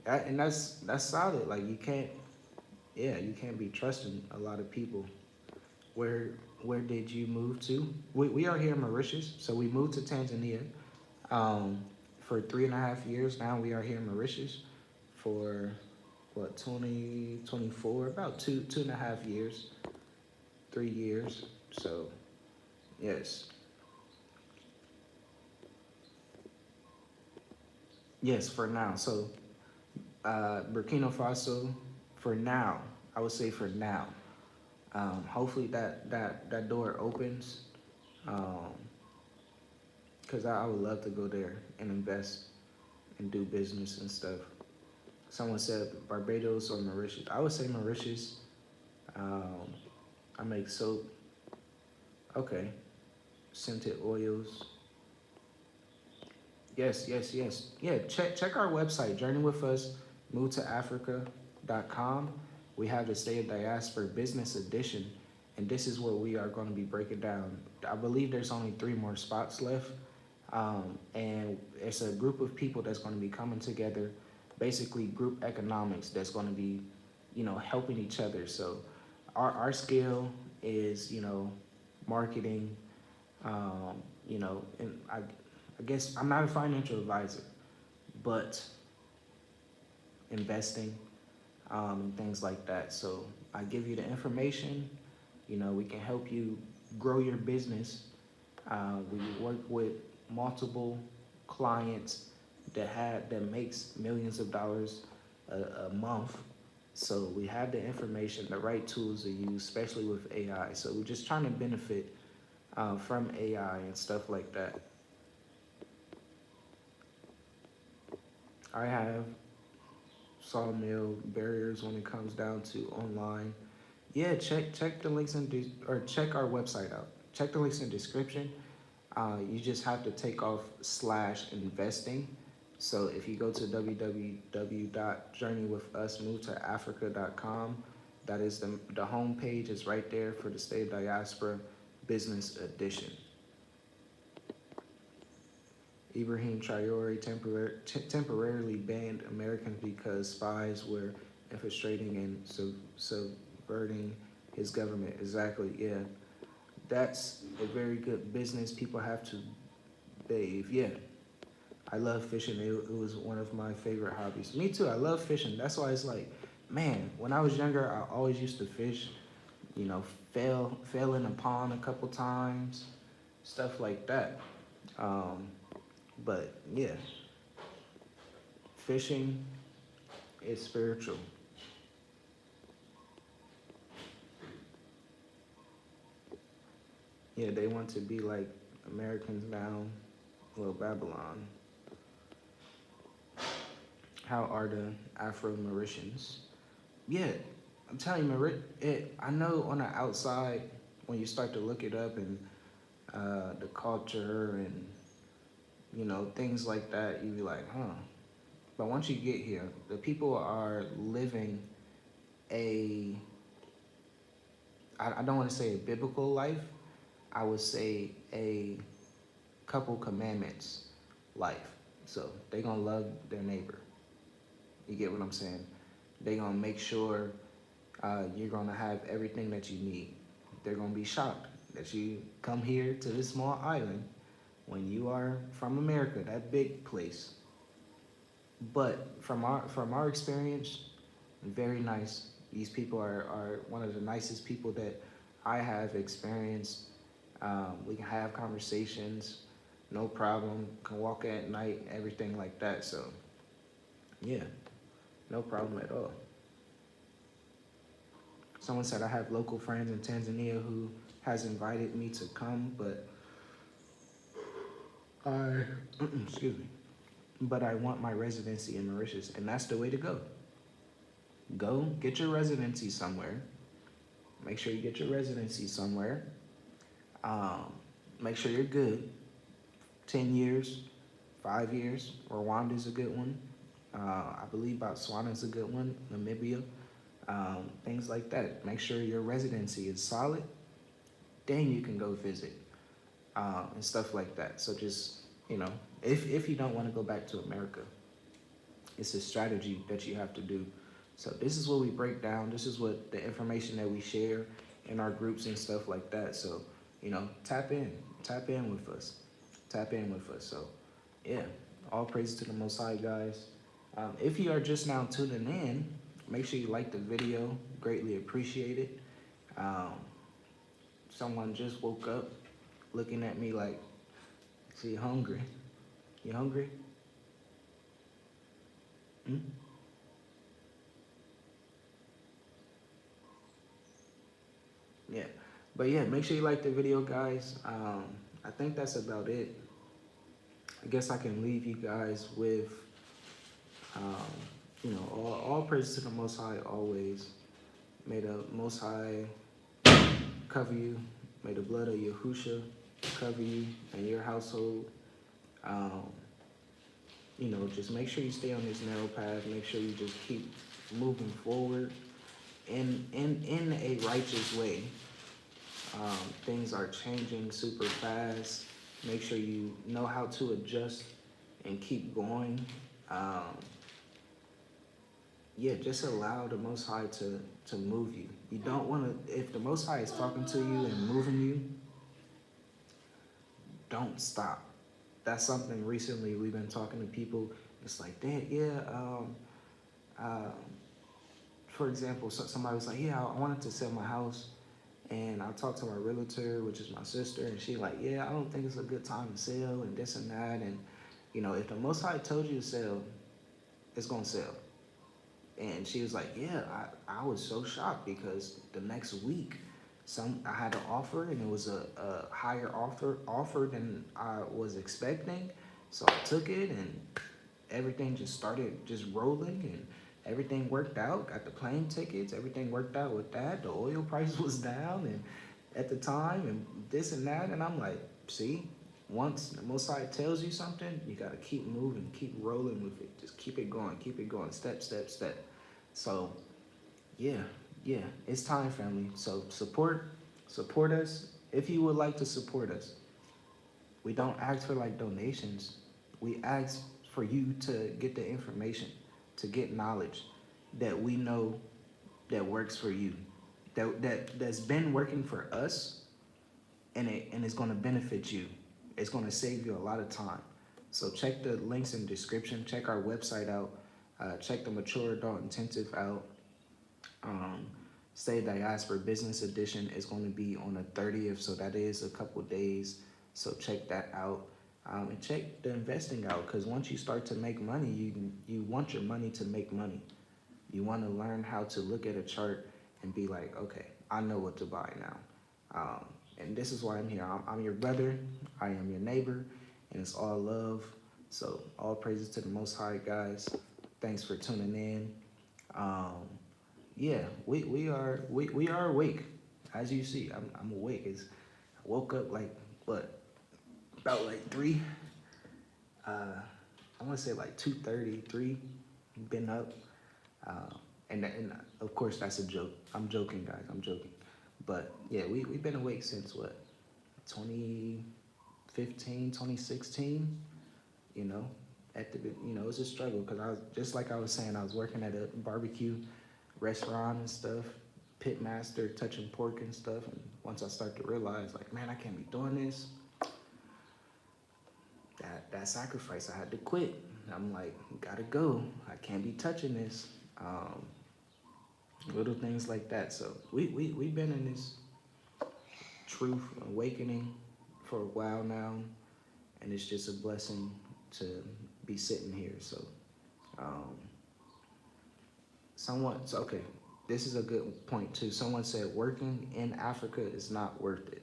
And that's solid. Like, you can't be trusting a lot of people. Where where did you move to? We are here in Mauritius, so we moved to Tanzania for 3.5 years. Now we are here in Mauritius for what, 2024, about two and a half years, 3 years. So yes, yes, for now. So Burkina Faso, for now, I would say for now. Hopefully that door opens, because I would love to go there and invest and do business and stuff. Someone said Barbados or Mauritius. I would say Mauritius. Um, I make soap. Okay. Scented oils. Yes, yes, yes. Yeah, check our website, journeywithus.movetoafrica.com. We have the State of Diaspora Business Edition, and this is what we are going to be breaking down. I believe there's only 3 more spots left, and it's a group of people that's going to be coming together, basically group economics that's going to be, helping each other. So our skill is, marketing, and I guess I'm not a financial advisor, but investing, and things like that. So I give you the information. We can help you grow your business. We work with multiple clients that makes millions of dollars a month. So we have the information, the right tools to use, especially with AI. So we're just trying to benefit from AI and stuff like that. I have sawmill barriers when it comes down to online. Yeah, check the links or check our website out. Check the links in the description. You just have to take off /investing. So if you go to www.journeywithusmoveToAfrica.com, that is the home page is right there for the State of Diaspora Business Edition. Ibrahim Traore temporarily banned Americans because spies were infiltrating and subverting his government. Exactly, yeah. That's a very good business. People have to bathe. Yeah, I love fishing. It was one of my favorite hobbies. Me too. I love fishing. That's why it's like, man, when I was younger, I always used to fish. Fell in a pond a couple times, stuff like that. But yeah, fishing is spiritual. Yeah, they want to be like Americans now. Well, Babylon. How are the Afro-Mauritians? Yeah, I'm telling you, I know on the outside, when you start to look it up and the culture and, things like that, you be like, huh. But once you get here, the people are living I don't want to say a biblical life. I would say a couple commandments life. So they gonna love their neighbor. You get what I'm saying? They gonna make sure you're gonna have everything that you need. They're gonna be shocked that you come here to this small island when you are from America, that big place. But from our experience, very nice. These people are one of the nicest people that I have experienced. We can have conversations, no problem. Can walk at night, everything like that. So, yeah, no problem at all. Someone said I have local friends in Tanzania who has invited me to come, but excuse me, but I want my residency in Mauritius, and that's the way to go. Go get your residency somewhere. Make sure you get your residency somewhere. Make sure you're good. 10 years, 5 years. Rwanda is a good one. I believe Botswana is a good one. Namibia. Things like that. Make sure your residency is solid. Then you can go visit and stuff like that. So just, if you don't want to go back to America, it's a strategy that you have to do. So this is what we break down. This is what the information that we share in our groups and stuff like that. So, tap in with us. Tap in with us. So, yeah, all praise to the Most High, guys. If you are just now tuning in, make sure you like the video. Greatly appreciate it. Someone just woke up looking at me like, is he hungry? You hungry? Hmm? But yeah, make sure you like the video, guys. I think that's about it. I guess I can leave you guys with, um, all praise to the Most High always. May the Most High cover you. May the blood of Yahusha cover you and your household. Um, just make sure you stay on this narrow path. Make sure you just keep moving forward in a righteous way. Things are changing super fast. Make sure you know how to adjust and keep going. Um, yeah, just allow the Most High to move you. You don't want to, if the Most High is talking to you and moving you, don't stop. That's something recently we've been talking to people. It's like, Dad, yeah, um, for example, somebody was like, yeah, I wanted to sell my house. And I talked to my realtor, which is my sister, and she like, yeah, I don't think it's a good time to sell and this and that. And, if the Most High told you to sell, it's going to sell. And she was like, yeah, I was so shocked because the next week, I had an offer and it was a higher offer than I was expecting. So I took it and everything just started just rolling and everything worked out. Got the plane tickets, everything worked out with that. The oil price was down and at the time and this and that. And I'm like, see, once the Most High tells you something, you gotta keep moving, keep rolling with it. Just keep it going, step, step, step. So yeah, yeah, it's time, family. So support us. If you would like to support us, we don't ask for like donations. We ask for you to get the information, to get knowledge that we know that works for you, that's been working for us, and it's going to benefit you. It's going to save you a lot of time. So check the links in the description. Check our website out. Check the Mature Adult Intensive out. Um, Stay Diaspora Business Edition is going to be on the 30th, so that is a couple days. So check that out. And check the investing out, because once you start to make money, you want your money to make money. You want to learn how to look at a chart and be like, okay, I know what to buy now. And this is why I'm here. I'm your brother. I am your neighbor, and it's all love. So all praises to the Most High, guys. Thanks for tuning in. Um, yeah, we are awake. As you see, I'm awake. I woke up like what, about like 3. I want to say like 2:33. Been up. Uh, and of course that's a joke. I'm joking, guys. I'm joking. But yeah, we've been awake since what, 2015, 2016. You know, it's a struggle because I was just like I was saying. I was working at a barbecue restaurant and stuff, pit master, touching pork and stuff. And once I start to realize, like, man, I can't be doing this. That sacrifice, I had to quit. I'm like, gotta go. I can't be touching this. Little things like that. So we've been in this truth awakening for a while now, and it's just a blessing to be sitting here. So um, okay, this is a good point too. Someone said working in Africa is not worth it.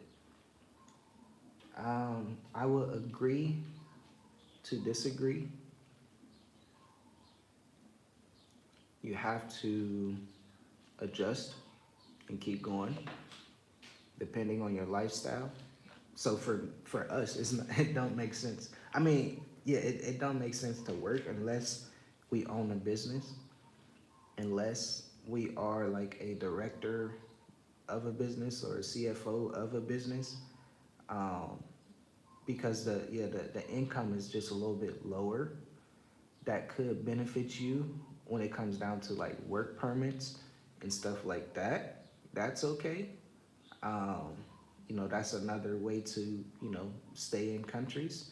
I will agree to disagree. You have to adjust and keep going depending on your lifestyle. So for us, it don't make sense. I mean, yeah, it don't make sense to work unless we own a business, unless we are like a director of a business or a CFO of a business, because the income is just a little bit lower. That could benefit you when it comes down to like work permits and stuff like that. That's okay. Um, that's another way to, stay in countries,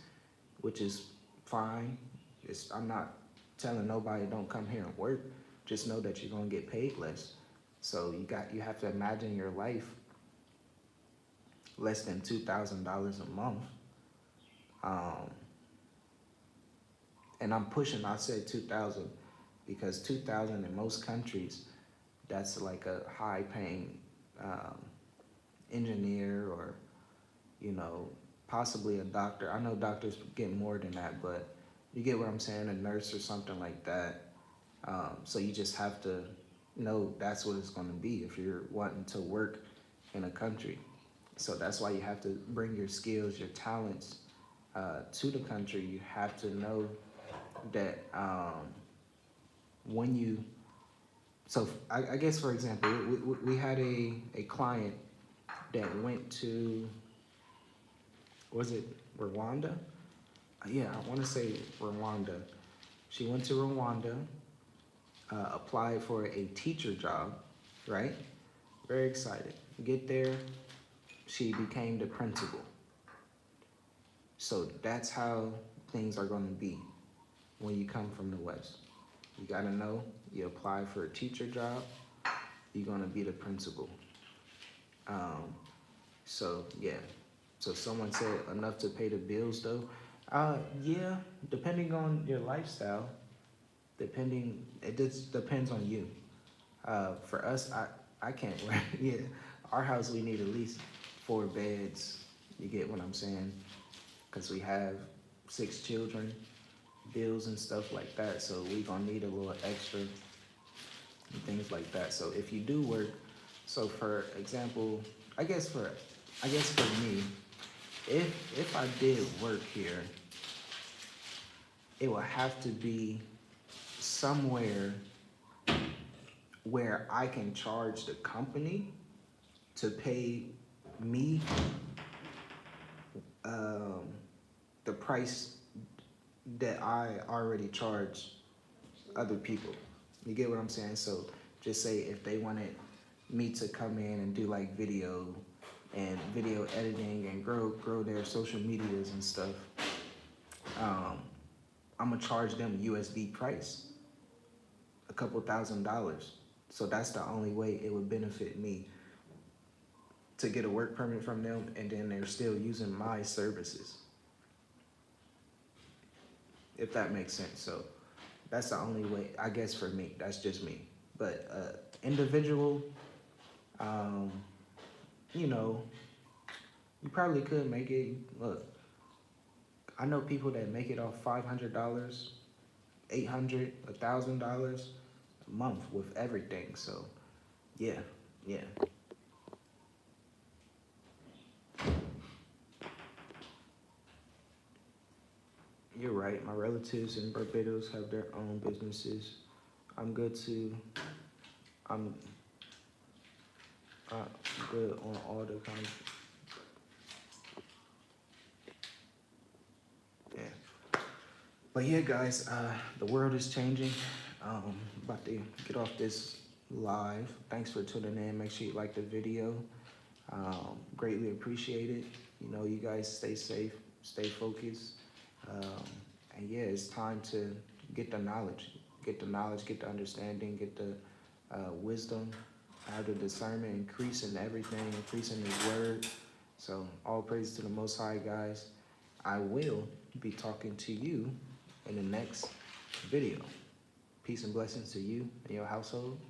which is fine. I'm not telling nobody don't come here and work. Just know that you're gonna get paid less. So you have to imagine your life less than $2,000 a month. And I said 2,000 because 2,000 in most countries, that's like a high paying engineer or, you know, possibly a doctor. I know doctors get more than that, but you get what I'm saying, a nurse or something like that. So you just have to know that's what it's going to be if you're wanting to work in a country. So that's why you have to bring your skills, your talents to the country. You have to know that when you, so I guess for example, we had a client that went to, was it Rwanda? Yeah, I want to say Rwanda. She went to Rwanda, applied for a teacher job, right? Very excited. Get there, she became the principal. So that's how things are going to be when you come from the West. You got to know you apply for a teacher job, you're going to be the principal. So yeah. So someone said enough to pay the bills though. Yeah, depending on your lifestyle, it just depends on you. For us, I can't rent. Yeah, our house we need at least 4 beds. You get what I'm saying? Because we have 6 children, bills and stuff like that. So we gonna need a little extra and things like that. So if you do work, so for example, I guess for me, if I did work here, it would have to be somewhere where I can charge the company to pay me um, the price that I already charge other people. You get what I'm saying? So just say if they wanted me to come in and do like video and video editing and grow their social medias and stuff, I'm gonna charge them USD price, a couple $1,000s. So that's the only way it would benefit me to get a work permit from them, and then they're still using my services, if that makes sense. So that's the only way, I guess, for me. That's just me. But individual, um, you know, you probably could make it. Look, I know people that make it off $500, $800, $1,000 a month with everything. So yeah, yeah. You're right. My relatives in Barbados have their own businesses. I'm good to. I'm good on all the kind. Yeah. But yeah, guys, the world is changing. About to get off this live. Thanks for tuning in. Make sure you like the video. Greatly appreciate it. You know, you guys stay safe, stay focused. Um, and yeah, it's time to get the knowledge, get the understanding, get the wisdom, have the discernment, increase in everything, increase in His word. So all praise to the Most High, guys. I will be talking to you in the next video. Peace and blessings to you and your household.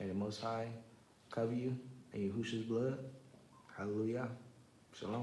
May the Most High cover you in Yahushua's blood. Hallelujah. Shalom.